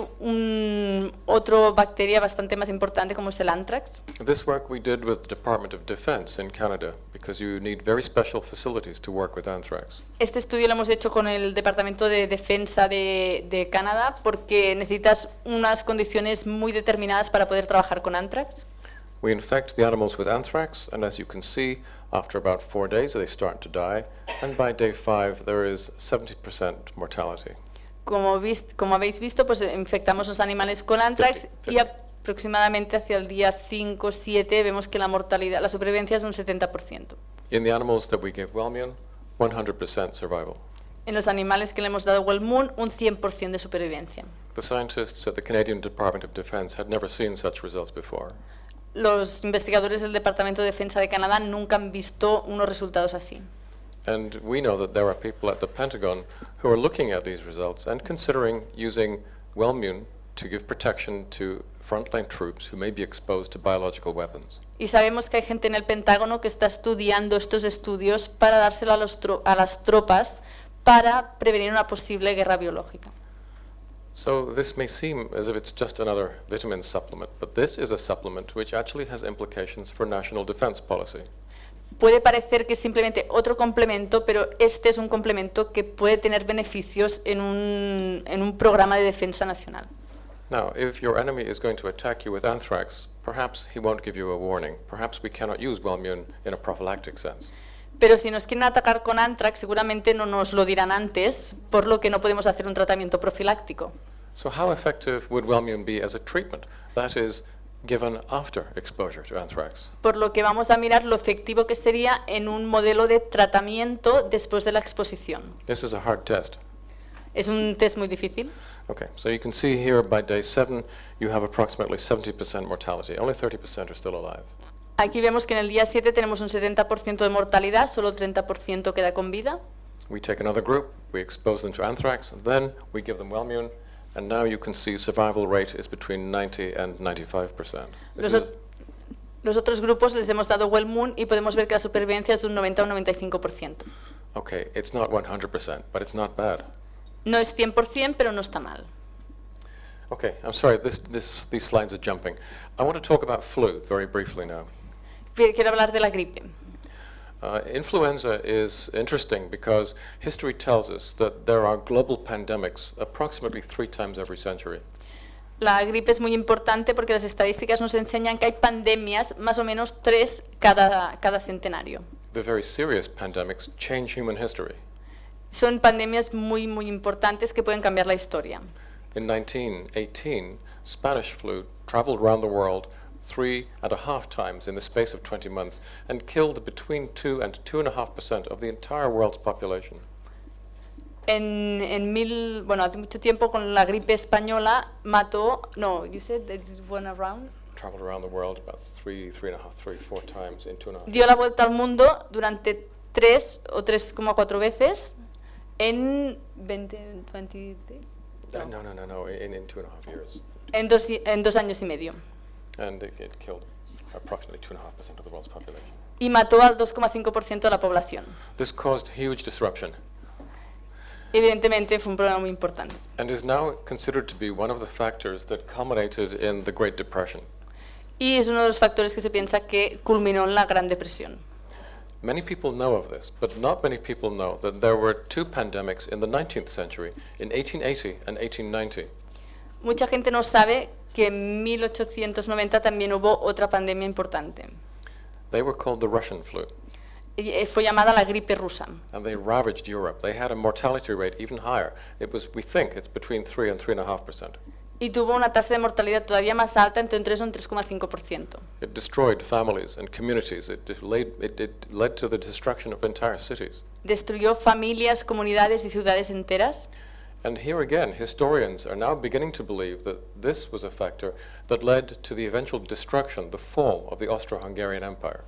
Speaker 2: otra bacteria bastante más importante como es el anthrax.
Speaker 1: This work we did with the Department of Defense in Canada because you need very special facilities to work with anthrax.
Speaker 2: Este estudio lo hemos hecho con el Departamento de Defensa de Canadá porque necesitas unas condiciones muy determinadas para poder trabajar con anthrax.
Speaker 1: We infect the animals with anthrax, and as you can see, after about 4 days they start to die, and by day 5 there is 70% mortality.
Speaker 2: Como habéis visto, pues infectamos los animales con anthrax y aproximadamente hacia el día 5 o 7 vemos que la supervivencia es de un 70%.
Speaker 1: In the animals that we give Wellmune, 100% survival.
Speaker 2: En los animales que le hemos dado Wellmune, un 100% de supervivencia.
Speaker 1: The scientists at the Canadian Department of Defense had never seen such results before.
Speaker 2: Los investigadores del Departamento de Defensa de Canadá nunca han visto unos resultados así.
Speaker 1: And we know that there are people at the Pentagon who are looking at these results and considering using Wellmune to give protection to frontline troops who may be exposed to biological weapons.
Speaker 2: Y sabemos que hay gente en el Pentágono que está estudiando estos estudios para dárselo a las tropas para prevenir una posible guerra biológica.
Speaker 1: So this may seem as if it's just another vitamin supplement, but this is a supplement which actually has implications for national defense policy.
Speaker 2: Puede parecer que es simplemente otro complemento, pero este es un complemento que puede tener beneficios en un programa de defensa nacional.
Speaker 1: Now, if your enemy is going to attack you with anthrax, perhaps he won't give you a warning. Perhaps we cannot use Wellmune in a prophylactic sense.
Speaker 2: Pero si nos quieren atacar con anthrax, seguramente no nos lo dirán antes, por lo que no podemos hacer un tratamiento profiláctico.
Speaker 1: So how effective would Wellmune be as a treatment? That is, given after exposure to anthrax.
Speaker 2: Por lo que vamos a mirar lo efectivo que sería en un modelo de tratamiento después de la exposición.
Speaker 1: This is a hard test.
Speaker 2: Es un test muy difícil.
Speaker 1: Okay, so you can see here by day 7 you have approximately 70% mortality. Only 30% are still alive.
Speaker 2: Aquí vemos que en el día 7 tenemos un 70% de mortalidad, solo 30% queda con vida.
Speaker 1: We take another group, we expose them to anthrax, and then we give them Wellmune, and now you can see survival rate is between 90 and 95%.
Speaker 2: Los otros grupos les hemos dado Wellmune y podemos ver que la supervivencia es de un 90 a un 95%.
Speaker 1: Okay, it's not 100%, but it's not bad.
Speaker 2: No es 100%, pero no está mal.
Speaker 1: Okay, I'm sorry, these slides are jumping. I want to talk about flu very briefly now.
Speaker 2: Quiero hablar de la gripe.
Speaker 1: Influenza is interesting because history tells us that there are global pandemics approximately 3 times every century.
Speaker 2: La gripe es muy importante porque las estadísticas nos enseñan que hay pandemias más o menos 3 cada centenario.
Speaker 1: The very serious pandemics change human history.
Speaker 2: Son pandemias muy importantes que pueden cambiar la historia.
Speaker 1: In 1918, Spanish flu traveled around the world 3.5 times in the space of 20 months and killed between 2 and 2.5% of the entire world's population.
Speaker 2: Hace mucho tiempo con la gripe española mató, you said that it went around?
Speaker 1: Traveled around the world about 4 times in 2.5
Speaker 2: Dio la vuelta al mundo durante 3 o 3,4 veces en 20 days.
Speaker 1: No, in 2.5 years.
Speaker 2: En 2 años y medio.
Speaker 1: And it killed approximately 2.5% of the world's population.
Speaker 2: Y mató al 2,5% de la población.
Speaker 1: This caused huge disruption.
Speaker 2: Evidentemente fue un problema muy importante.
Speaker 1: And is now considered to be one of the factors that culminated in the Great Depression.
Speaker 2: Y es uno de los factores que se piensa que culminó en la Gran Depresión.
Speaker 1: Many people know of this, but not many people know that there were 2 pandemics in the 19th century, in 1880 and 1890.
Speaker 2: Mucha gente no sabe que en 1890 también hubo otra pandemia importante.
Speaker 1: They were called the Russian flu.
Speaker 2: Fue llamada la gripe rusa.
Speaker 1: And they ravaged Europe. They had a mortality rate even higher. We think it's between 3 and 3.5%.
Speaker 2: Y tuvo una tasa de mortalidad todavía más alta, entre un 3 y un 3,5%.
Speaker 1: It destroyed families and communities. It led to the destruction of entire cities.
Speaker 2: Destruyó familias, comunidades y ciudades enteras.
Speaker 1: And here again, historians are now beginning to believe that this was a factor that led to the eventual destruction, the fall of the Austro-Hungarian Empire.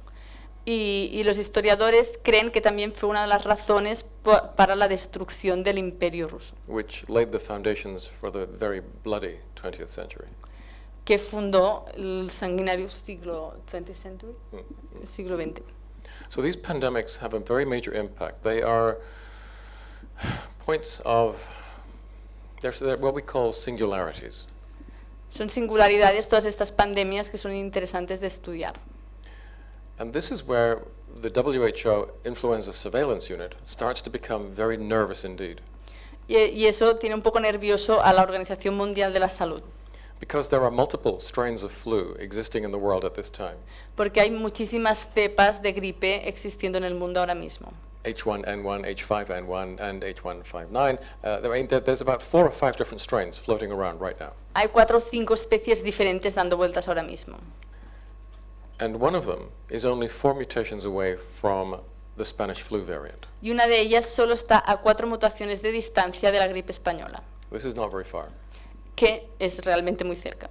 Speaker 2: Y los historiadores creen que también fue una de las razones para la destrucción del Imperio ruso.
Speaker 1: Which laid the foundations for the very bloody 20th century.
Speaker 2: Que fundó el sanguinario siglo siglo XX.
Speaker 1: So these pandemics have a very major impact. They are points of They're what we call singularities.
Speaker 2: Son singularidades todas estas pandemias que son interesantes de estudiar.
Speaker 1: And this is where the WHO Influenza Surveillance Unit starts to become very nervous indeed.
Speaker 2: Y eso tiene un poco nervioso a la Organización Mundial de la Salud,
Speaker 1: Because there are multiple strains of flu existing in the world at this time.
Speaker 2: porque hay muchísimas cepas de gripe existiendo en el mundo ahora mismo.
Speaker 1: H1N1, H5N1, and H159. There's about 4 or 5 different strains floating around right now.
Speaker 2: Hay 4 o 5 especies diferentes dando vueltas ahora mismo.
Speaker 1: And one of them is only 4 mutations away from the Spanish flu variant.
Speaker 2: Y una de ellas solo está a 4 mutaciones de distancia de la gripe española,
Speaker 1: This is not very far.
Speaker 2: que es realmente muy cerca.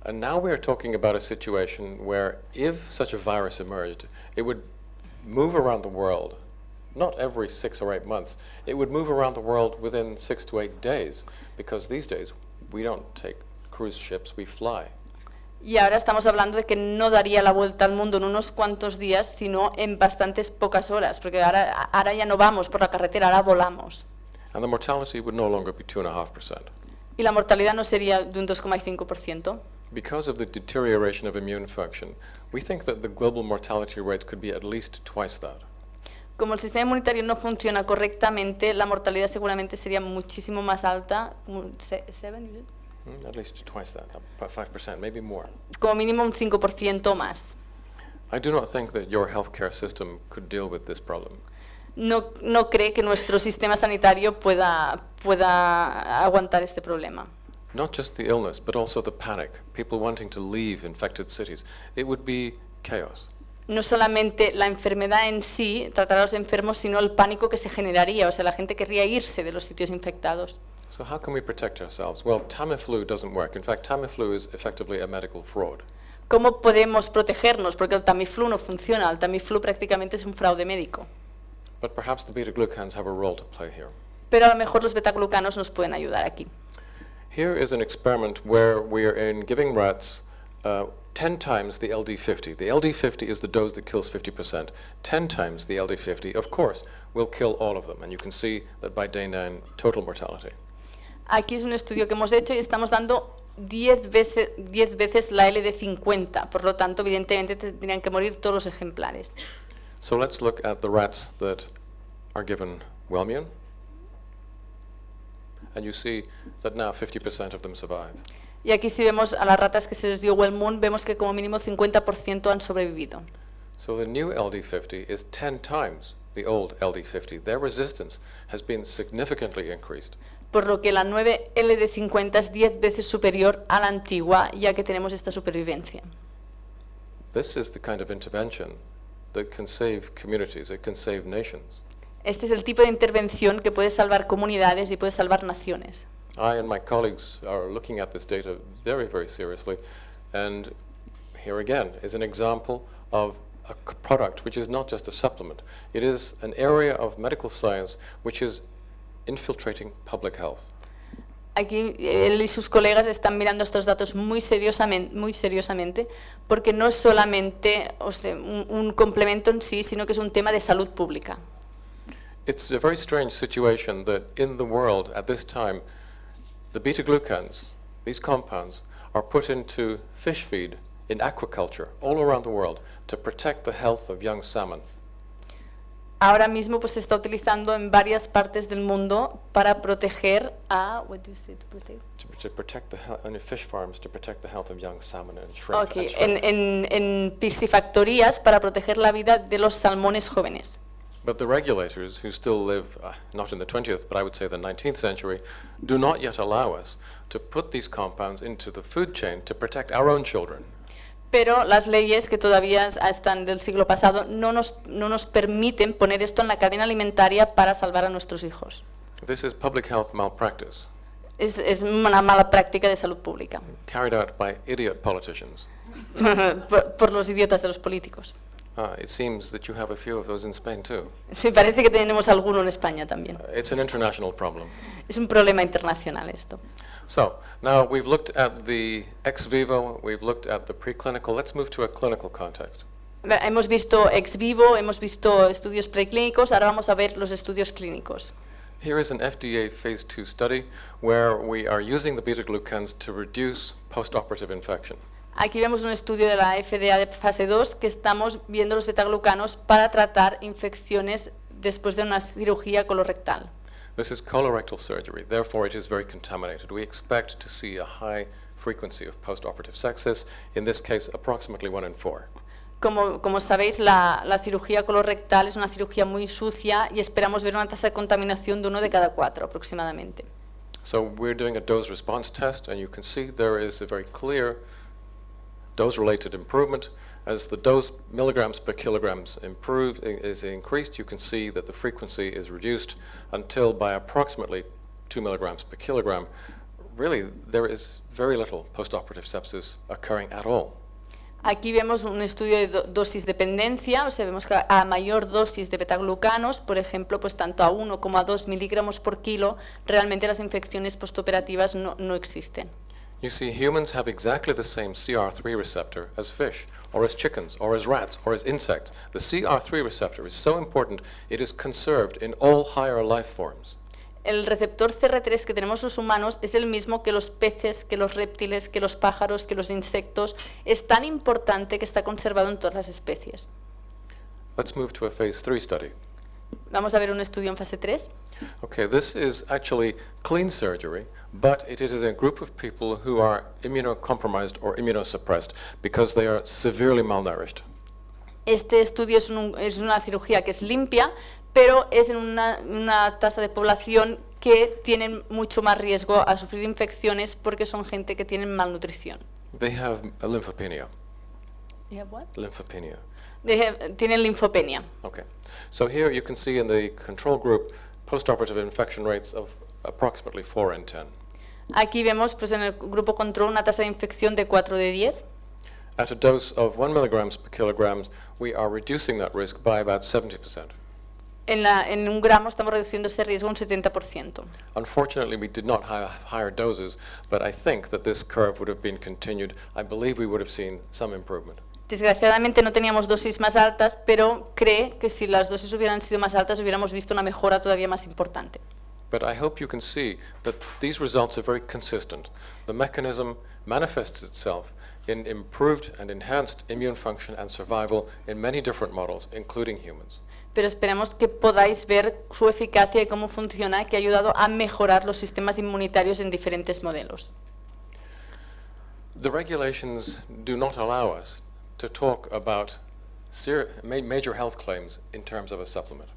Speaker 1: And now we are talking about a situation where if such a virus emerged, it would move around the world, not every 6 or 8 months, it would move around the world within 6 to 8 days, because these days we don't take cruise ships, we fly.
Speaker 2: Y ahora estamos hablando de que no daría la vuelta al mundo en unos cuantos días, sino en bastantes pocas horas, porque ahora ya no vamos por la carretera, ahora volamos.
Speaker 1: And the mortality would no longer be 2.5%.
Speaker 2: Y la mortalidad no sería de un 2,5%.
Speaker 1: Because of the deterioration of immune function, we think that the global mortality rate could be at least twice that.
Speaker 2: Como el sistema inmunitario no funciona correctamente, la mortalidad seguramente sería muchísimo más alta,
Speaker 1: At least twice that, about 5%, maybe more.
Speaker 2: como mínimo un 5% más.
Speaker 1: I do not think that your healthcare system could deal with this problem.
Speaker 2: No cree que nuestro sistema sanitario pueda aguantar este problema.
Speaker 1: Not just the illness, but also the panic, people wanting to leave infected cities. It would be chaos.
Speaker 2: No solamente la enfermedad en sí, tratar a los enfermos, sino el pánico que se generaría, o sea, la gente querría irse de los sitios infectados.
Speaker 1: So how can we protect ourselves? Well, Tamiflu doesn't work. In fact, Tamiflu is effectively a medical fraud.
Speaker 2: ¿Cómo podemos protegernos? Porque el Tamiflu no funciona, el Tamiflu prácticamente es un fraude médico.
Speaker 1: But perhaps the beta-glucans have a role to play here.
Speaker 2: Pero a lo mejor los betaglucanos nos pueden ayudar aquí.
Speaker 1: Here is an experiment where we are giving rats 10 times the LD50. The LD50 is the dose that kills 50%. 10 times the LD50, of course, will kill all of them. And you can see that by day 9, total mortality.
Speaker 2: Aquí es un estudio que hemos hecho y estamos dando 10 veces la LD50. Por lo tanto, evidentemente, tendrían que morir todos los ejemplares.
Speaker 1: So let's look at the rats that are given Wellmune. And you see that now 50% of them survive.
Speaker 2: Y aquí si vemos a las ratas que se les dio Wellmune, vemos que como mínimo 50% han sobrevivido.
Speaker 1: So the new LD50 is 10 times the old LD50. Their resistance has been significantly increased.
Speaker 2: Por lo que la 9 LD50 es 10 veces superior a la antigua, ya que tenemos esta supervivencia.
Speaker 1: This is the kind of intervention that can save communities, it can save nations.
Speaker 2: Este es el tipo de intervención que puede salvar comunidades y puede salvar naciones.
Speaker 1: I and my colleagues are looking at this data very, very seriously, and here again is an example of a product which is not just a supplement. It is an area of medical science which is infiltrating public health.
Speaker 2: Aquí él y sus colegas están mirando estos datos muy seriosamente, porque no es solamente un complemento en sí, sino que es un tema de salud pública.
Speaker 1: It's a very strange situation that in the world at this time, the beta-glucans, these compounds, are put into fish feed in aquaculture all around the world to protect the health of young salmon.
Speaker 2: Ahora mismo pues se está utilizando en varias partes del mundo para proteger a
Speaker 1: To protect in fish farms to protect the health of young salmon and shrimp.
Speaker 2: Okay, en piscifactorías para proteger la vida de los salmones jóvenes.
Speaker 1: But the regulators, who still live not in the 20th, but I would say the 19th century, do not yet allow us to put these compounds into the food chain to protect our own children.
Speaker 2: Pero las leyes que todavía están del siglo pasado no nos permiten poner esto en la cadena alimentaria para salvar a nuestros hijos.
Speaker 1: This is public health malpractice.
Speaker 2: Es una mala práctica de salud pública.
Speaker 1: Carried out by idiot politicians.
Speaker 2: por los idiotas de los políticos.
Speaker 1: It seems that you have a few of those in Spain too.
Speaker 2: Sí, parece que tenemos alguno en España también.
Speaker 1: It's an international problem.
Speaker 2: Es un problema internacional esto.
Speaker 1: So, now we've looked at the ex vivo, we've looked at the preclinical. Let's move to a clinical context.
Speaker 2: Hemos visto ex vivo, hemos visto estudios preclínicos, ahora vamos a ver los estudios clínicos.
Speaker 1: Here is an FDA phase 2 study where we are using the beta-glucans to reduce post-operative infection.
Speaker 2: Aquí vemos un estudio de la FDA de fase 2 que estamos viendo los betaglucanos para tratar infecciones después de una cirugía colorectal.
Speaker 1: This is colorectal surgery, therefore it is very contaminated. We expect to see a high frequency of post-operative sepsis, in this case approximately 1 in 4.
Speaker 2: Como sabéis, la cirugía colorectal es una cirugía muy sucia y esperamos ver una tasa de contaminación de 1 de cada 4 aproximadamente.
Speaker 1: So we're doing a dose response test, and you can see there is a very clear dose-related improvement. As the dose milligrams per kilograms is increased, you can see that the frequency is reduced until by approximately 2 milligrams per kilogram. Really, there is very little post-operative sepsis occurring at all.
Speaker 2: Aquí vemos un estudio de dosis dependencia, o sea, vemos que a mayor dosis de betaglucanos, por ejemplo, pues tanto a 1 como a 2 miligramos por kilo, realmente las infecciones postoperativas no existen.
Speaker 1: You see, humans have exactly the same CR3 receptor as fish, or as chickens, or as rats, or as insects. The CR3 receptor is so important, it is conserved in all higher life forms.
Speaker 2: El receptor CR3 que tenemos los humanos es el mismo que los peces, que los reptiles, que los pájaros, que los insectos. Es tan importante que está conservado en todas las especies.
Speaker 1: Let's move to a phase 3 study.
Speaker 2: Vamos a ver un estudio en fase 3.
Speaker 1: Okay, this is actually clean surgery, but it is a group of people who are immunocompromised or immunosuppressed because they are severely malnourished.
Speaker 2: Este estudio es una cirugía que es limpia, pero es en una tasa de población que tienen mucho más riesgo a sufrir infecciones porque son gente que tienen malnutrición.
Speaker 1: They have a lymphopenia.
Speaker 2: You have what?
Speaker 1: Lymphopenia.
Speaker 2: Tienen linfopenia.
Speaker 1: Okay. So here you can see in the control group postoperative infection rates of approximately 4 in 10.
Speaker 2: Aquí vemos pues, en el grupo control una tasa de infección de 4 de 10.
Speaker 1: At a dose of 1 milligrams per kilograms, we are reducing that risk by about 70%.
Speaker 2: En 1 gramo estamos reduciendo ese riesgo un 70%.
Speaker 1: Unfortunately, we did not have higher doses, but I think that this curve would have been continued. I believe we would have seen some improvement.
Speaker 2: Desgraciadamente no teníamos dosis más altas, pero cree que si las dosis hubieran sido más altas hubiéramos visto una mejora todavía más importante.
Speaker 1: But I hope you can see that these results are very consistent. The mechanism manifests itself in improved and enhanced immune function and survival in many different models, including humans.
Speaker 2: Pero esperemos que podáis ver su eficacia y cómo funciona, que ha ayudado a mejorar los sistemas inmunitarios en diferentes modelos.
Speaker 1: The regulations do not allow us to talk about major health claims in terms of a supplement.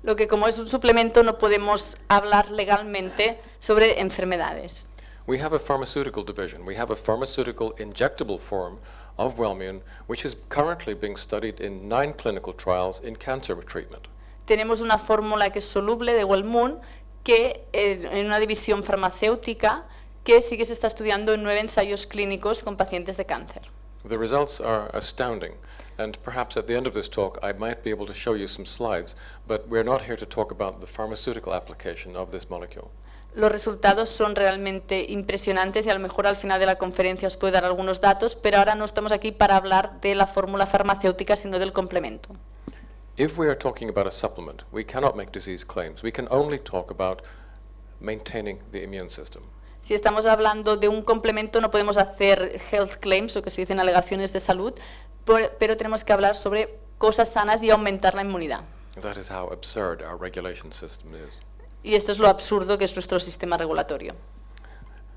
Speaker 2: Lo que como es un suplemento no podemos hablar legalmente sobre enfermedades.
Speaker 1: We have a pharmaceutical division. We have a pharmaceutical injectable form of Wellmune, which is currently being studied in 9 clinical trials in cancer treatment.
Speaker 2: Tenemos una fórmula que es soluble de Wellmune que en una división farmacéutica que sí que se está estudiando en 9 ensayos clínicos con pacientes de cáncer.
Speaker 1: The results are astounding, and perhaps at the end of this talk I might be able to show you some slides, but we're not here to talk about the pharmaceutical application of this molecule.
Speaker 2: Los resultados son realmente impresionantes y a lo mejor al final de la conferencia os puedo dar algunos datos, pero ahora no estamos aquí para hablar de la fórmula farmacéutica, sino del complemento.
Speaker 1: If we are talking about a supplement, we cannot make disease claims. We can only talk about maintaining the immune system.
Speaker 2: Si estamos hablando de un complemento no podemos hacer health claims, o que se dicen alegaciones de salud, pero tenemos que hablar sobre cosas sanas y aumentar la inmunidad.
Speaker 1: That is how absurd our regulation system is.
Speaker 2: Y esto es lo absurdo que es nuestro sistema regulatorio.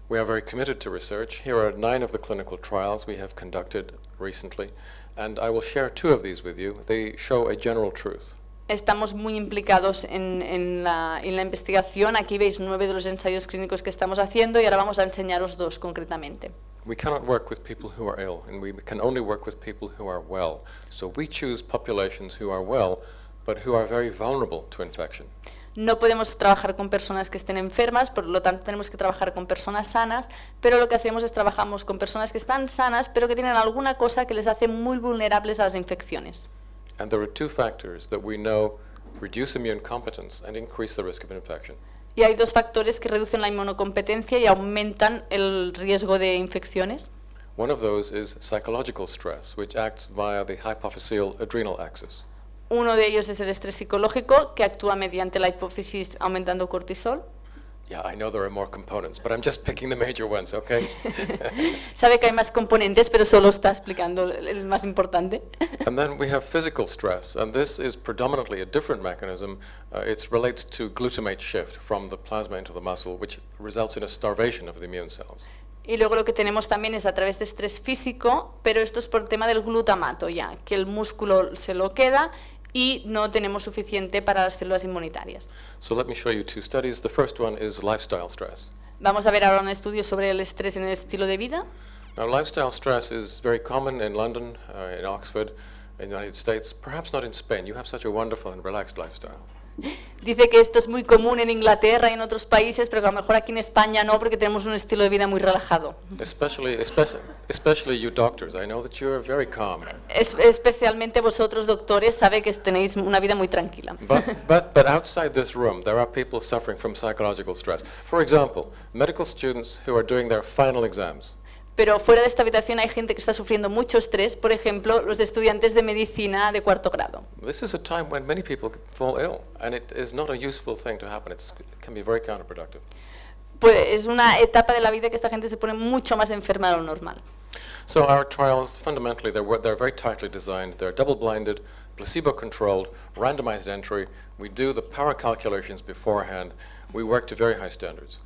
Speaker 1: We are very committed to research. Here are 9 of the clinical trials we have conducted recently, and I will share 2 of these with you. They show a general truth.
Speaker 2: Estamos muy implicados en la investigación. Aquí veis 9 de los ensayos clínicos que estamos haciendo y ahora vamos a enseñaros 2 concretamente.
Speaker 1: We cannot work with people who are ill, and we can only work with people who are well. So we choose populations who are well, but who are very vulnerable to infection.
Speaker 2: No podemos trabajar con personas que estén enfermas, por lo tanto tenemos que trabajar con personas sanas, pero lo que hacemos es trabajamos con personas que están sanas, pero que tienen alguna cosa que les hace muy vulnerables a las infecciones.
Speaker 1: And there are 2 factors that we know reduce immune competence and increase the risk of infection.
Speaker 2: Y hay 2 factores que reducen la inmunocompetencia y aumentan el riesgo de infecciones.
Speaker 1: One of those is psychological stress, which acts via the hypophyseal adrenal axis.
Speaker 2: Uno de ellos es el estrés psicológico, que actúa mediante la hipófisis aumentando cortisol.
Speaker 1: Yeah, I know there are more components, but I'm just picking the major ones, okay?
Speaker 2: Sabe que hay más componentes, pero solo está explicando el más importante.
Speaker 1: And then we have physical stress, and this is predominantly a different mechanism. It relates to glutamate shift from the plasma into the muscle, which results in a starvation of the immune cells.
Speaker 2: Y luego lo que tenemos también es a través de estrés físico, pero esto es por el tema del glutamato ya, que el músculo se lo queda y no tenemos suficiente para las células inmunitarias.
Speaker 1: So let me show you two studies. The first one is lifestyle stress.
Speaker 2: Vamos a ver ahora un estudio sobre el estrés en el estilo de vida.
Speaker 1: Now, lifestyle stress is very common in London, in Oxford, in the United States, perhaps not in Spain. You have such a wonderful and relaxed lifestyle.
Speaker 2: Dice que esto es muy común en Inglaterra y en otros países, pero que a lo mejor aquí en España no, porque tenemos un estilo de vida muy relajado.
Speaker 1: Especially you doctors. I know that you're very calm.
Speaker 2: Especialmente vosotros, doctores, sabe que tenéis una vida muy tranquila.
Speaker 1: But outside this room, there are people suffering from psychological stress. For example, medical students who are doing their final exams.
Speaker 2: Pero fuera de esta habitación hay gente que está sufriendo mucho estrés, por ejemplo, los estudiantes de medicina de cuarto grado.
Speaker 1: This is a time when many people fall ill, and it is not a useful thing to happen. It can be very counterproductive.
Speaker 2: Pues es una etapa de la vida que esta gente se pone mucho más enferma de lo normal.
Speaker 1: So our trials, fundamentally, they're very tightly designed. They're double-blinded, placebo-controlled, randomized entry. We do the power calculations beforehand. We work to very high standards.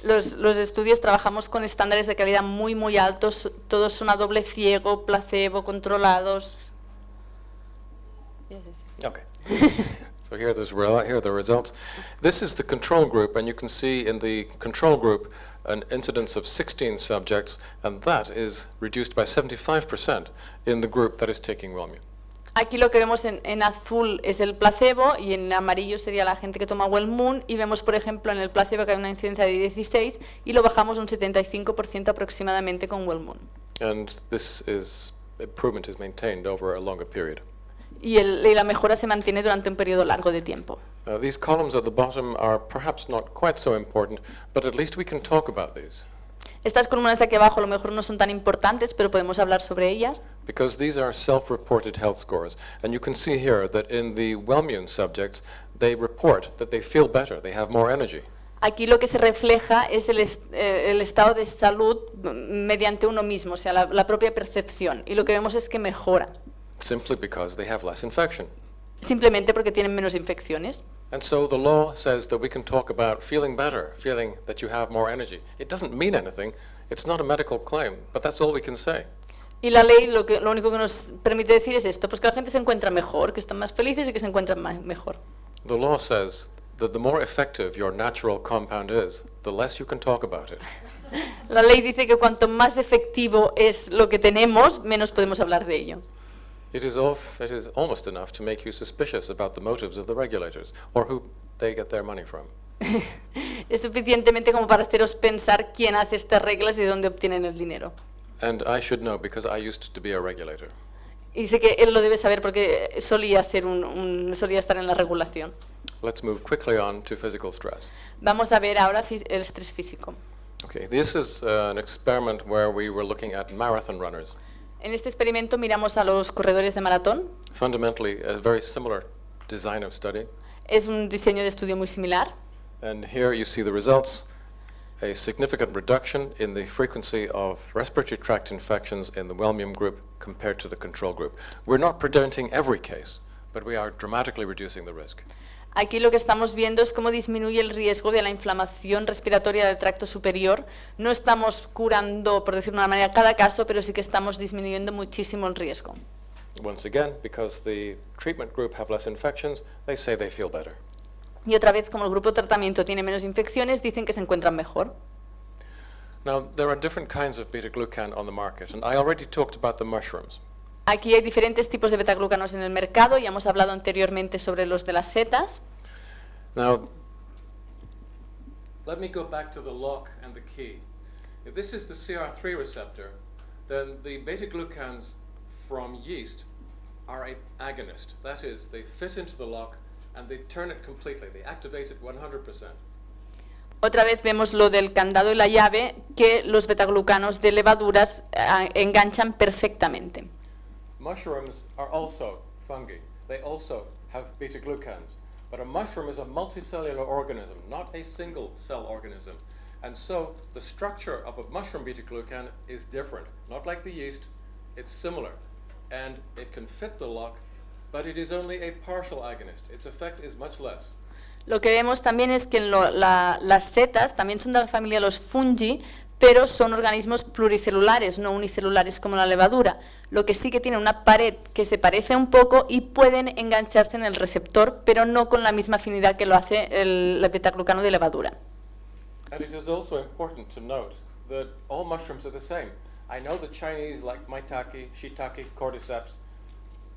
Speaker 2: Los estudios trabajamos con estándares de calidad muy altos, todos son a doble ciego, placebo, controlados.
Speaker 1: Okay. So here are the results. This is the control group, and you can see in the control group an incidence of 16 subjects, and that is reduced by 75% in the group that is taking Wellmune.
Speaker 2: Aquí lo que vemos en azul es el placebo y en amarillo sería la gente que toma Wellmune, y vemos, por ejemplo, en el placebo que hay una incidencia de 16 y lo bajamos un 75% aproximadamente con Wellmune.
Speaker 1: And this improvement is maintained over a longer period.
Speaker 2: Y la mejora se mantiene durante un periodo largo de tiempo.
Speaker 1: These columns at the bottom are perhaps not quite so important, but at least we can talk about these.
Speaker 2: Estas columnas de aquí abajo a lo mejor no son tan importantes, pero podemos hablar sobre ellas.
Speaker 1: Because these are self-reported health scores. And you can see here that in the Wellmune subjects, they report that they feel better, they have more energy.
Speaker 2: Aquí lo que se refleja es el estado de salud mediante uno mismo, o sea, la propia percepción. Y lo que vemos es que mejora.
Speaker 1: Simply because they have less infection.
Speaker 2: Simplemente porque tienen menos infecciones.
Speaker 1: And so the law says that we can talk about feeling better, feeling that you have more energy. It doesn't mean anything. It's not a medical claim, but that's all we can say.
Speaker 2: Y la ley lo único que nos permite decir es esto, pues que la gente se encuentra mejor, que están más felices y que se encuentran mejor.
Speaker 1: The law says that the more effective your natural compound is, the less you can talk about it.
Speaker 2: La ley dice que cuanto más efectivo es lo que tenemos, menos podemos hablar de ello.
Speaker 1: It is almost enough to make you suspicious about the motives of the regulators or who they get their money from.
Speaker 2: Es suficientemente como para haceros pensar quién hace estas reglas y de dónde obtienen el dinero.
Speaker 1: And I should know because I used to be a regulator.
Speaker 2: Y dice que él lo debe saber porque solía estar en la regulación.
Speaker 1: Let's move quickly on to physical stress.
Speaker 2: Vamos a ver ahora el estrés físico.
Speaker 1: Okay, this is an experiment where we were looking at marathon runners.
Speaker 2: En este experimento miramos a los corredores de maratón.
Speaker 1: Fundamentally, a very similar design of study.
Speaker 2: Es un diseño de estudio muy similar.
Speaker 1: And here you see the results. A significant reduction in the frequency of respiratory tract infections in the Wellmune group compared to the control group. We're not preventing every case, but we are dramatically reducing the risk.
Speaker 2: Aquí lo que estamos viendo es cómo disminuye el riesgo de la inflamación respiratoria del tracto superior. No estamos curando, por decirlo de una manera, cada caso, pero sí que estamos disminuyendo muchísimo el riesgo.
Speaker 1: Once again, because the treatment group have less infections, they say they feel better.
Speaker 2: Y otra vez, como el grupo de tratamiento tiene menos infecciones, dicen que se encuentran mejor.
Speaker 1: Now, there are different kinds of beta-glucan on the market, and I already talked about the mushrooms.
Speaker 2: Aquí hay diferentes tipos de betaglucanos en el mercado, ya hemos hablado anteriormente sobre los de las setas.
Speaker 1: Now, let me go back to the lock and the key. If this is the CR3 receptor, then the beta-glucans from yeast are an agonist. That is, they fit into the lock and they turn it completely. They activate it 100%.
Speaker 2: Otra vez vemos lo del candado y la llave, que los betaglucanos de levaduras enganchan perfectamente.
Speaker 1: Mushrooms are also fungi. they also have beta-glucans. But a mushroom is a multicellular organism, not a single cell organism. And so the structure of a mushroom beta-glucan is different. Not like the yeast, it's similar. And it can fit the lock, but it is only a partial agonist. Its effect is much less.
Speaker 2: Lo que vemos también es que las setas también son de la familia de los fungi, pero son organismos pluricelulares, no unicelulares como la levadura. Lo que sí que tiene una pared que se parece un poco y pueden engancharse en el receptor, pero no con la misma afinidad que lo hace el beta-glucano de levadura.
Speaker 1: And it is also important to note that all mushrooms are the same. I know the Chinese like maitake, shiitake, cordyceps,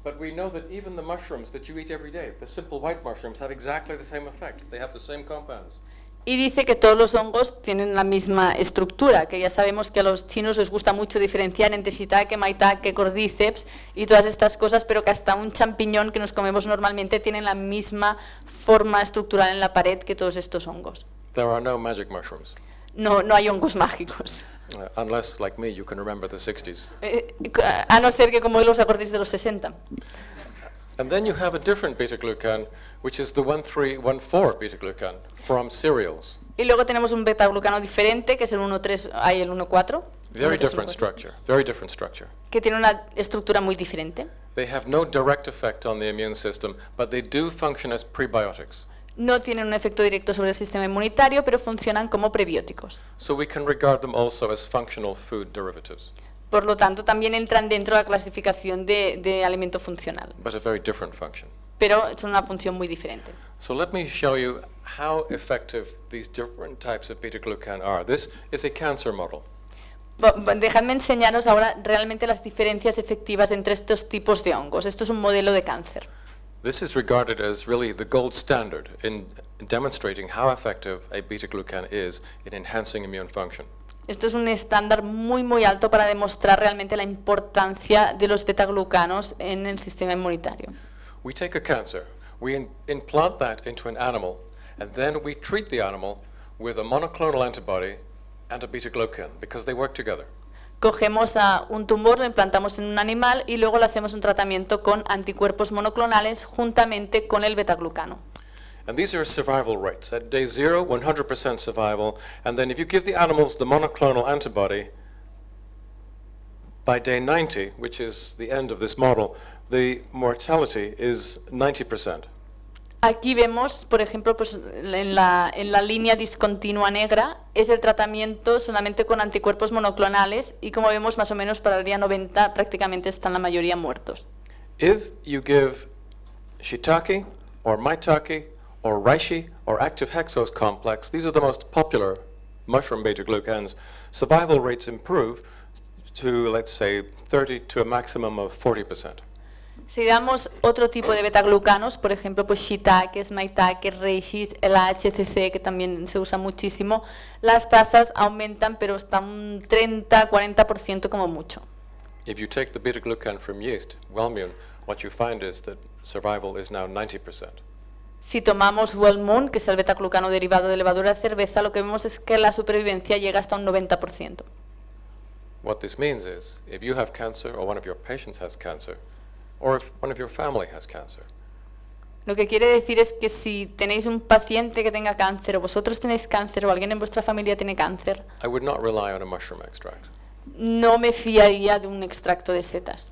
Speaker 1: but we know that even the mushrooms that you eat every day, the simple white mushrooms, have exactly the same effect. They have the same compounds.
Speaker 2: Y dice que todos los hongos tienen la misma estructura, que ya sabemos que a los chinos les gusta mucho diferenciar entre shiitake, maitake, cordyceps y todas estas cosas, pero que hasta un champiñón que nos comemos normalmente tiene la misma forma estructural en la pared que todos estos hongos.
Speaker 1: There are no magic mushrooms.
Speaker 2: No hay hongos mágicos.
Speaker 1: Unless, like me, you can remember the 60s.
Speaker 2: A no ser que como él os acordéis de los 60.
Speaker 1: And then you have a different beta-glucan, which is the 1314 beta-glucan from cereals.
Speaker 2: Y luego tenemos un beta-glucano diferente, que es el 1,3, hay el 1,4.
Speaker 1: Very different structure.
Speaker 2: Que tiene una estructura muy diferente.
Speaker 1: They have no direct effect on the immune system, but they do function as prebiotics.
Speaker 2: No tienen un efecto directo sobre el sistema inmunitario, pero funcionan como prebióticos.
Speaker 1: So we can regard them also as functional food derivatives.
Speaker 2: Por lo tanto, también entran dentro de la clasificación de alimento funcional.
Speaker 1: But a very different function.
Speaker 2: Pero es una función muy diferente.
Speaker 1: So let me show you how effective these different types of beta-glucan are. This is a cancer model.
Speaker 2: Dejadme enseñaros ahora realmente las diferencias efectivas entre estos tipos de hongos. Esto es un modelo de cáncer.
Speaker 1: This is regarded as really the gold standard in demonstrating how effective a beta-glucan is in enhancing immune function.
Speaker 2: Esto es un estándar muy alto para demostrar realmente la importancia de los beta-glucanos en el sistema inmunitario.
Speaker 1: We take a cancer, we implant that into an animal, and then we treat the animal with a monoclonal antibody and a beta-glucan because they work together.
Speaker 2: Cogemos a un tumor, lo implantamos en un animal y luego le hacemos un tratamiento con anticuerpos monoclonales juntamente con el beta-glucano.
Speaker 1: And these are survival rates. At day 0, 100% survival, and then if you give the animals the monoclonal antibody, by day 90, which is the end of this model, the mortality is 90%.
Speaker 2: Aquí vemos, por ejemplo, pues en la línea discontinua negra es el tratamiento solamente con anticuerpos monoclonales y como vemos más o menos para el día 90 prácticamente están la mayoría muertos.
Speaker 1: If you give shiitake or maitake or reishi or active hexose complex, these are the most popular mushroom beta-glucans, survival rates improve to, let's say, 30 to a maximum of 40%.
Speaker 2: Si damos otro tipo de beta-glucanos, por ejemplo, pues shiitake, maitake, reishi, el HCC, que también se usa muchísimo, las tasas aumentan, pero hasta un 30-40% como mucho.
Speaker 1: If you take the beta-glucan from yeast, Wellmune, what you find is that survival is now 90%.
Speaker 2: Si tomamos Wellmune, que es el beta-glucano derivado de levadura de cerveza, lo que vemos es que la supervivencia llega hasta un 90%.
Speaker 1: What this means is, if you have cancer or one of your patients has cancer, or if one of your family has cancer,
Speaker 2: lo que quiere decir es que si tenéis un paciente que tenga cáncer, o vosotros tenéis cáncer, o alguien en vuestra familia tiene cáncer,
Speaker 1: I would not rely on a mushroom extract.
Speaker 2: no me fiaría de un extracto de setas.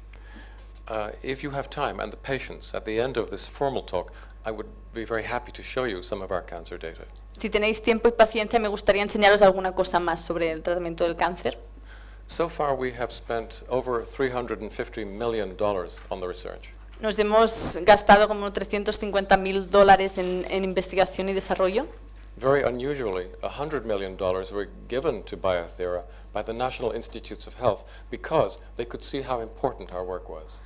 Speaker 1: If you have time and the patience, at the end of this formal talk, I would be very happy to show you some of our cancer data.
Speaker 2: Si tenéis tiempo y paciencia, me gustaría enseñaros alguna cosa más sobre el tratamiento del cáncer.
Speaker 1: So far we have spent over $350 million on the research.
Speaker 2: Nos hemos gastado como $350.000 en investigación y desarrollo.
Speaker 1: Very unusually, $100 million were given to Biothera by the National Institutes of Health because they could see how important our work was.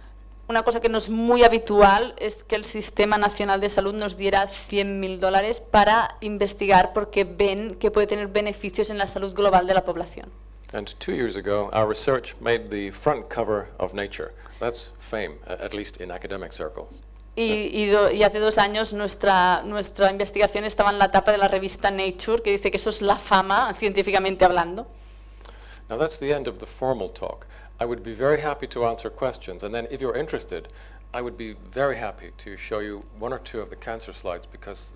Speaker 2: Una cosa que no es muy habitual es que el Sistema Nacional de Salud nos diera $100.000 para investigar porque ven que puede tener beneficios en la salud global de la población.
Speaker 1: And 2 years ago, our research made the front cover of Nature. That's fame, at least in academic circles.
Speaker 2: Y hace 2 años nuestra investigación estaba en la tapa de la revista Nature, que dice que eso es la fama, científicamente hablando.
Speaker 1: Now that's the end of the formal talk. I would be very happy to answer questions, and then if you're interested, I would be very happy to show you one or two of the cancer slides because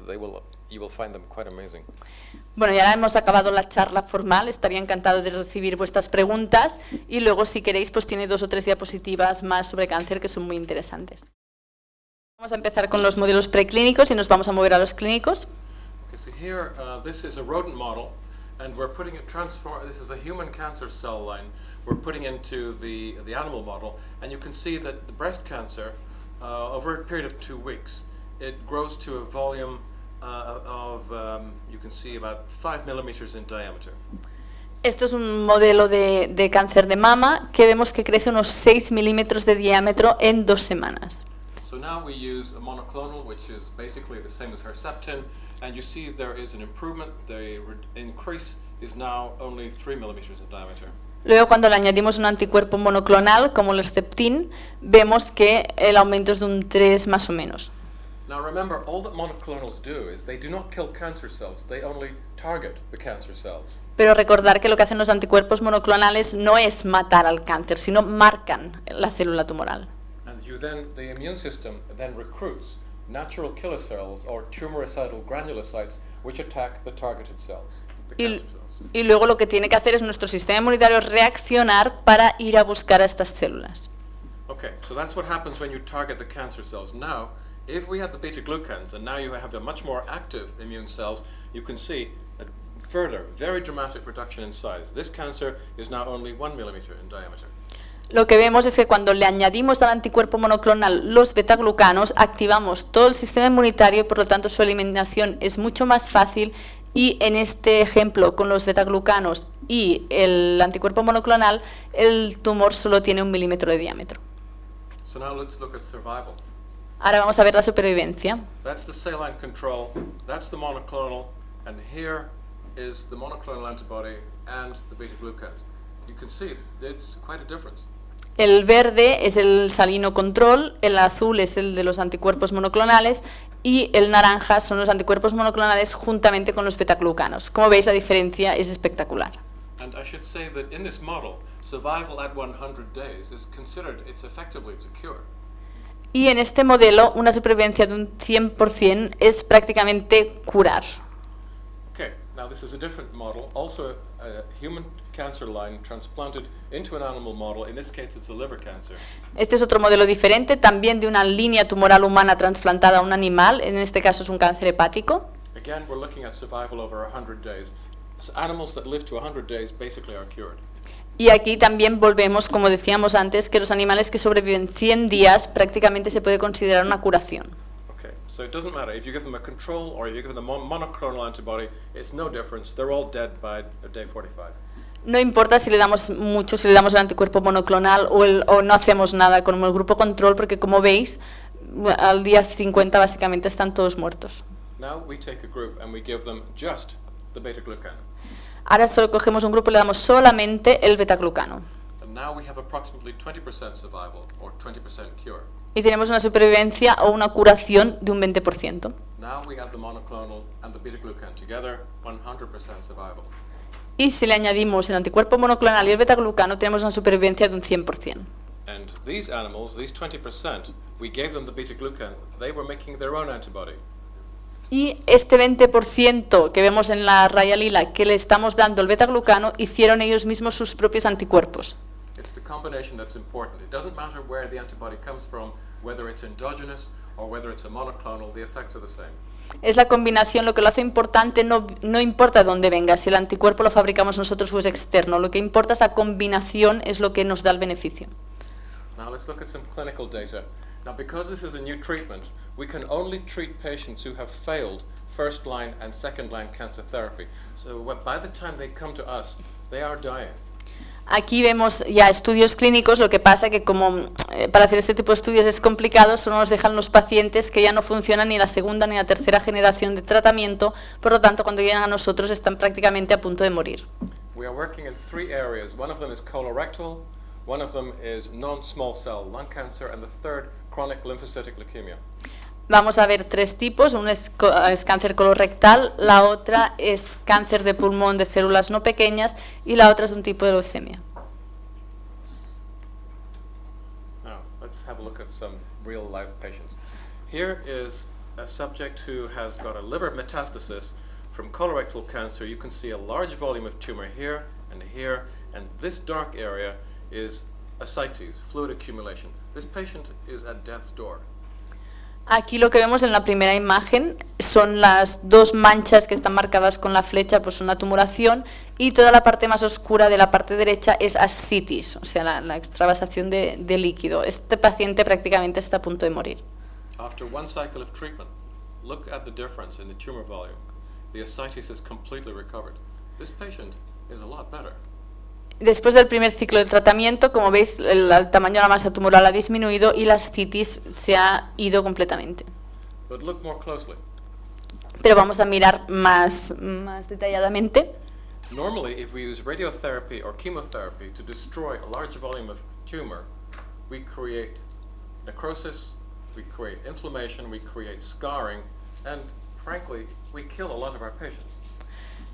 Speaker 1: you will find them quite amazing.
Speaker 2: Bueno, ya hemos acabado la charla formal, estaría encantado de recibir vuestras preguntas y luego si queréis pues tiene 2 o 3 diapositivas más sobre cáncer que son muy interesantes. Vamos a empezar con los modelos preclínicos y nos vamos a mover a los clínicos.
Speaker 1: Okay, so here, this is a rodent model, and we're putting it this is a human cancer cell line. We're putting into the animal model, and you can see that the breast cancer, over a period of 2 weeks, it grows to a volume you can see about 5 millimeters in diameter.
Speaker 2: Esto es un modelo de cáncer de mama que vemos que crece unos 6 milímetros de diámetro en 2 semanas.
Speaker 1: So now we use a monoclonal, which is basically the same as Herceptin, and you see there is an improvement. The increase is now only 3 millimeters in diameter.
Speaker 2: Luego, cuando le añadimos un anticuerpo monoclonal, como el Herceptin, vemos que el aumento es de un 3 más o menos.
Speaker 1: Now remember, all that monoclonals do is they do not kill cancer cells, they only target the cancer cells.
Speaker 2: Pero recordar que lo que hacen los anticuerpos monoclonales no es matar al cáncer, sino marcan la célula tumoral.
Speaker 1: And the immune system then recruits natural killer cells or tumoricidal granulocytes which attack the targeted cells, the cancer cells.
Speaker 2: Y luego lo que tiene que hacer es nuestro sistema inmunitario reaccionar para ir a buscar a estas células.
Speaker 1: Okay, so that's what happens when you target the cancer cells. Now, if we had the beta-glucans and now you have a much more active immune cells, you can see a further, very dramatic reduction in size. This cancer is now only 1 millimeter in diameter.
Speaker 2: Lo que vemos es que cuando le añadimos al anticuerpo monoclonal los betaglucanos, activamos todo el sistema inmunitario y por lo tanto su eliminación es mucho más fácil y en este ejemplo con los betaglucanos y el anticuerpo monoclonal el tumor solo tiene 1 milímetro de diámetro.
Speaker 1: So now let's look at survival.
Speaker 2: Ahora vamos a ver la supervivencia.
Speaker 1: That's the saline control, that's the monoclonal, and here is the monoclonal antibody and the beta-glucans. You can see it's quite a difference.
Speaker 2: El verde es el salino control, el azul es el de los anticuerpos monoclonales y el naranja son los anticuerpos monoclonales juntamente con los betaglucanos. Como veis, la diferencia es espectacular.
Speaker 1: And I should say that in this model, survival at 100 days is considered, it's a cure.
Speaker 2: Y en este modelo, una supervivencia de un 100% es prácticamente curar.
Speaker 1: Okay, now this is a different model, also a human cancer line transplanted into an animal model. In this case, it's a liver cancer.
Speaker 2: Este es otro modelo diferente, también de una línea tumoral humana trasplantada a un animal, en este caso es un cáncer hepático.
Speaker 1: Again, we're looking at survival over 100 days. So animals that live to 100 days basically are cured.
Speaker 2: Y aquí también volvemos, como decíamos antes, que los animales que sobreviven 100 días prácticamente se puede considerar una curación.
Speaker 1: Okay, so it doesn't matter if you give them a control or if you give them a monoclonal antibody, it's no difference. They're all dead by day 45.
Speaker 2: No importa si le damos mucho, si le damos el anticuerpo monoclonal o no hacemos nada con el grupo control, porque como veis, al día 50 básicamente están todos muertos.
Speaker 1: Now we take a group and we give them just the beta-glucan.
Speaker 2: Ahora solo cogemos un grupo y le damos solamente el betaglucano.
Speaker 1: And now we have approximately 20% survival or 20% cure.
Speaker 2: Y tenemos una supervivencia o una curación de un 20%.
Speaker 1: Now we add the monoclonal and the beta-glucan together, 100% survival.
Speaker 2: Y si le añadimos el anticuerpo monoclonal y el betaglucano, tenemos una supervivencia de un 100%.
Speaker 1: And these animals, these 20%, we gave them the beta-glucan. They were making their own antibody.
Speaker 2: Y este 20% que vemos en la raya lila que le estamos dando el betaglucano, hicieron ellos mismos sus propios anticuerpos.
Speaker 1: It's the combination that's important. It doesn't matter where the antibody comes from, whether it's endogenous or whether it's a monoclonal, the effects are the same.
Speaker 2: Es la combinación lo que lo hace importante, no importa dónde venga, si el anticuerpo lo fabricamos nosotros o es externo, lo que importa es la combinación, es lo que nos da el beneficio.
Speaker 1: Now let's look at some clinical data. Now because this is a new treatment, we can only treat patients who have failed first line and second line cancer therapy. So by the time they come to us, they are dying.
Speaker 2: Aquí vemos ya estudios clínicos, lo que pasa que como para hacer este tipo de estudios es complicado, solo nos dejan los pacientes que ya no funcionan ni la segunda ni la tercera generación de tratamiento, por lo tanto cuando llegan a nosotros están prácticamente a punto de morir.
Speaker 1: We are working in 3 areas. One of them is colorectal, one of them is non-small cell lung cancer, and the third, chronic lymphocytic leukemia.
Speaker 2: Vamos a ver tres tipos, uno es cáncer colorectal, la otra es cáncer de pulmón de células no pequeñas y la otra es un tipo de leucemia.
Speaker 1: Now, let's have a look at some real life patients. Here is a subject who has got a liver metastasis from colorectal cancer. You can see a large volume of tumor here, and this dark area is ascites, fluid accumulation. This patient is at death's door.
Speaker 2: Aquí lo que vemos en la primera imagen son las dos manchas que están marcadas con la flecha, pues una tumoración, y toda la parte más oscura de la parte derecha es ascitis, o sea, la extravasación de líquido. Este paciente prácticamente está a punto de morir.
Speaker 1: After one cycle of treatment, look at the difference in the tumor volume. The ascites is completely recovered. This patient is a lot better.
Speaker 2: Después del primer ciclo de tratamiento, como veis, el tamaño de la masa tumoral ha disminuido y la ascitis se ha ido completamente.
Speaker 1: But look more closely.
Speaker 2: Pero vamos a mirar más detalladamente.
Speaker 1: Normally, if we use radiotherapy or chemotherapy to destroy a large volume of tumor, we create necrosis, we create inflammation, we create scarring, and frankly, we kill a lot of our patients.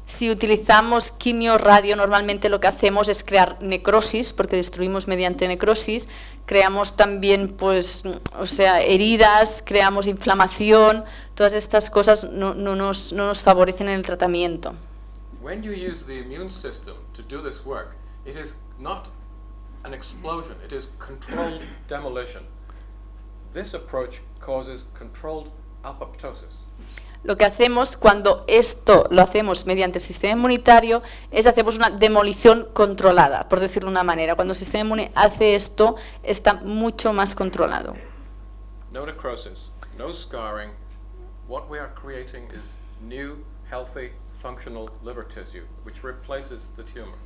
Speaker 2: Si utilizamos quimio radio, normalmente lo que hacemos es crear necrosis, porque destruimos mediante necrosis, creamos también, pues, o sea, heridas, creamos inflamación, todas estas cosas no nos favorecen en el tratamiento.
Speaker 1: When you use the immune system to do this work, it is not an explosion, it is controlled demolition. This approach causes controlled apoptosis.
Speaker 2: Lo que hacemos cuando esto lo hacemos mediante el sistema inmunitario es hacemos una demolición controlada, por decirlo de una manera. Cuando el sistema inmune hace esto, está mucho más controlado.
Speaker 1: No necrosis, no scarring. What we are creating is new, healthy, functional liver tissue, which replaces the tumor.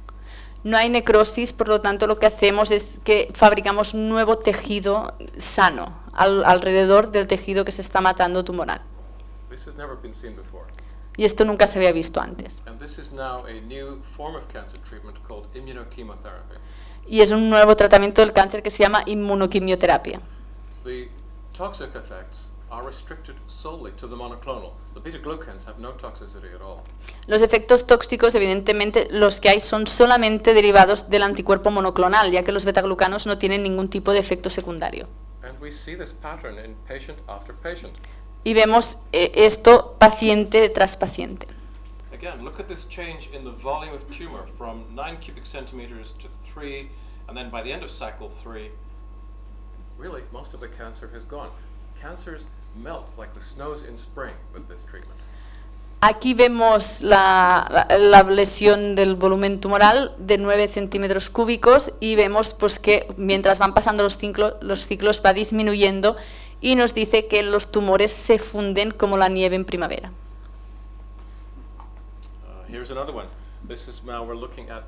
Speaker 2: No hay necrosis, por lo tanto lo que hacemos es que fabricamos nuevo tejido sano alrededor del tejido que se está matando tumoral.
Speaker 1: This has never been seen before.
Speaker 2: Y esto nunca se había visto antes.
Speaker 1: And this is now a new form of cancer treatment called immunochemotherapy.
Speaker 2: Y es un nuevo tratamiento del cáncer que se llama inmunoquimioterapia.
Speaker 1: The toxic effects are restricted solely to the monoclonal. The beta-glucans have no toxicity at all.
Speaker 2: Los efectos tóxicos, evidentemente, los que hay son solamente derivados del anticuerpo monoclonal, ya que los betaglucanos no tienen ningún tipo de efecto secundario.
Speaker 1: And we see this pattern in patient after patient.
Speaker 2: Y vemos esto paciente tras paciente.
Speaker 1: Again, look at this change in the volume of tumor from 9 cubic centimeters to 3, and then by the end of cycle 3, really most of the cancer has gone. Cancers melt like the snows in spring with this treatment.
Speaker 2: Aquí vemos la lesión del volumen tumoral de 9 centímetros cúbicos y vemos pues, que mientras van pasando los ciclos va disminuyendo y nos dice que los tumores se funden como la nieve en primavera.
Speaker 1: Here's another one. This is now we're looking at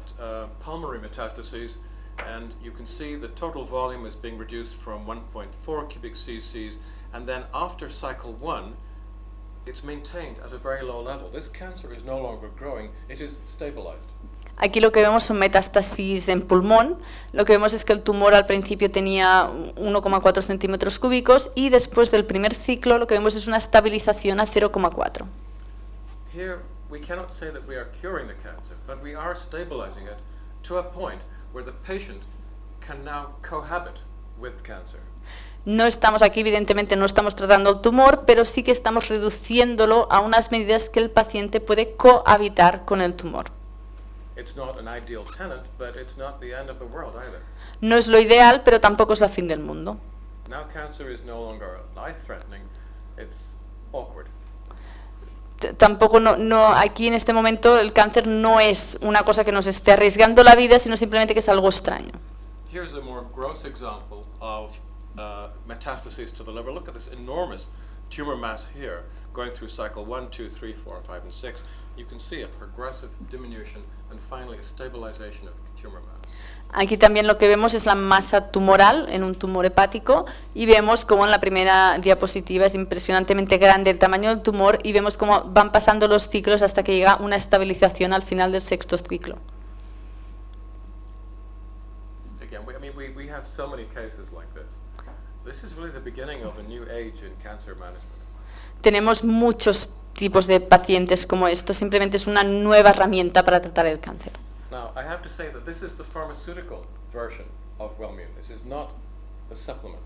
Speaker 1: pulmonary metastases, and you can see the total volume is being reduced from 1.4 cubic cc's, and then after cycle 1, it's maintained at a very low level. This cancer is no longer growing, it is stabilized.
Speaker 2: Aquí lo que vemos son metástasis en pulmón. Lo que vemos es que el tumor al principio tenía 1,4 centímetros cúbicos y después del primer ciclo lo que vemos es una estabilización a 0,4.
Speaker 1: Here we cannot say that we are curing the cancer, but we are stabilizing it to a point where the patient can now cohabit with cancer.
Speaker 2: No estamos aquí, evidentemente no estamos tratando el tumor, pero sí que estamos reduciéndolo a unas medidas que el paciente puede cohabitar con el tumor.
Speaker 1: It's not an ideal tenant, but it's not the end of the world either.
Speaker 2: No es lo ideal, pero tampoco es la fin del mundo.
Speaker 1: Now cancer is no longer life-threatening, it's awkward.
Speaker 2: Tampoco aquí en este momento el cáncer no es una cosa que nos esté arriesgando la vida, sino simplemente que es algo extraño.
Speaker 1: Here's a more gross example of metastases to the liver. Look at this enormous tumor mass here, going through cycle 1, 2, 3, 4, 5, and 6. You can see a progressive diminution and finally a stabilization of tumor mass.
Speaker 2: Aquí también lo que vemos es la masa tumoral en un tumor hepático y vemos como en la primera diapositiva es impresionantemente grande el tamaño del tumor y vemos cómo van pasando los ciclos hasta que llega una estabilización al final del sexto ciclo.
Speaker 1: Again, we have so many cases like this. This is really the beginning of a new age in cancer management.
Speaker 2: Tenemos muchos tipos de pacientes como esto, simplemente es una nueva herramienta para tratar el cáncer.
Speaker 1: Now, I have to say that this is the pharmaceutical version of Wellmune. This is not a supplement.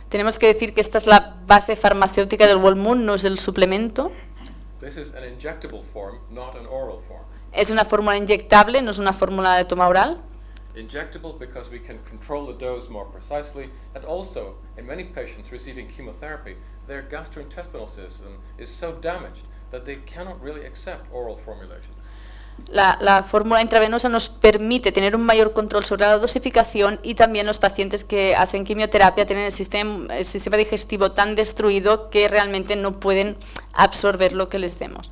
Speaker 2: Tenemos que decir que esta es la base farmacéutica del Wellmune, no es el suplemento.
Speaker 1: This is an injectable form, not an oral form.
Speaker 2: Es una fórmula inyectable, no es una fórmula de toma oral.
Speaker 1: Injectable because we can control the dose more precisely, and also, in many patients receiving chemotherapy, their gastrointestinal system is so damaged that they cannot really accept oral formulations.
Speaker 2: La fórmula intravenosa nos permite tener un mayor control sobre la dosificación y también los pacientes que hacen quimioterapia tienen el sistema digestivo tan destruido que realmente no pueden absorber lo que les demos.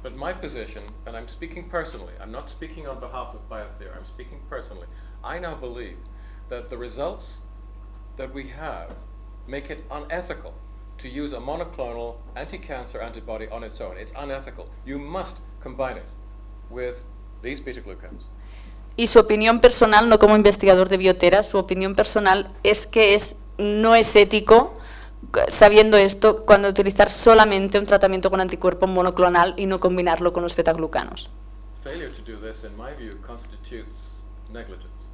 Speaker 1: But my position, and I'm speaking personally, I'm not speaking on behalf of Biothera, I'm speaking personally, I now believe that the results that we have make it unethical to use a monoclonal anti-cancer antibody on its own. It's unethical. You must combine it with these beta-glucans.
Speaker 2: Y su opinión personal, no como investigador de Biothera, su opinión personal es que no es ético, sabiendo esto, cuando utilizar solamente un tratamiento con anticuerpo monoclonal y no combinarlo con los betaglucanos.
Speaker 1: Failure to do this, in my view, constitutes negligence.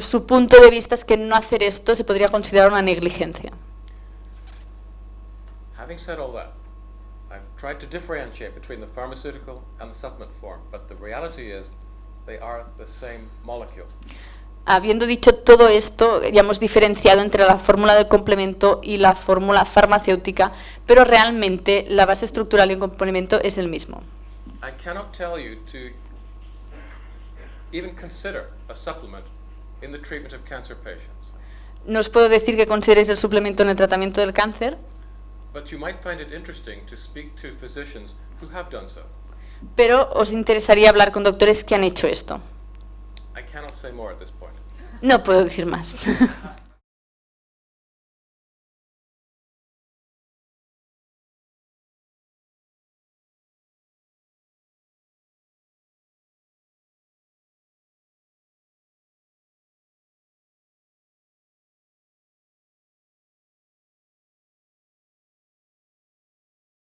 Speaker 2: Su punto de vista es que no hacer esto se podría considerar una negligencia.
Speaker 1: Having said all that, I've tried to differentiate between the pharmaceutical and the supplement form, but the reality is they are the same molecule.
Speaker 2: Habiendo dicho todo esto, ya hemos diferenciado entre la fórmula del complemento y la fórmula farmacéutica, pero realmente la base estructural y el complemento es el mismo.
Speaker 1: I cannot tell you to even consider a supplement in the treatment of cancer patients.
Speaker 2: No os puedo decir que consideréis el suplemento en el tratamiento del cáncer,
Speaker 1: But you might find it interesting to speak to physicians who have done so.
Speaker 2: pero os interesaría hablar con doctores que han hecho esto.
Speaker 1: I cannot say more at this point.
Speaker 2: No puedo decir más.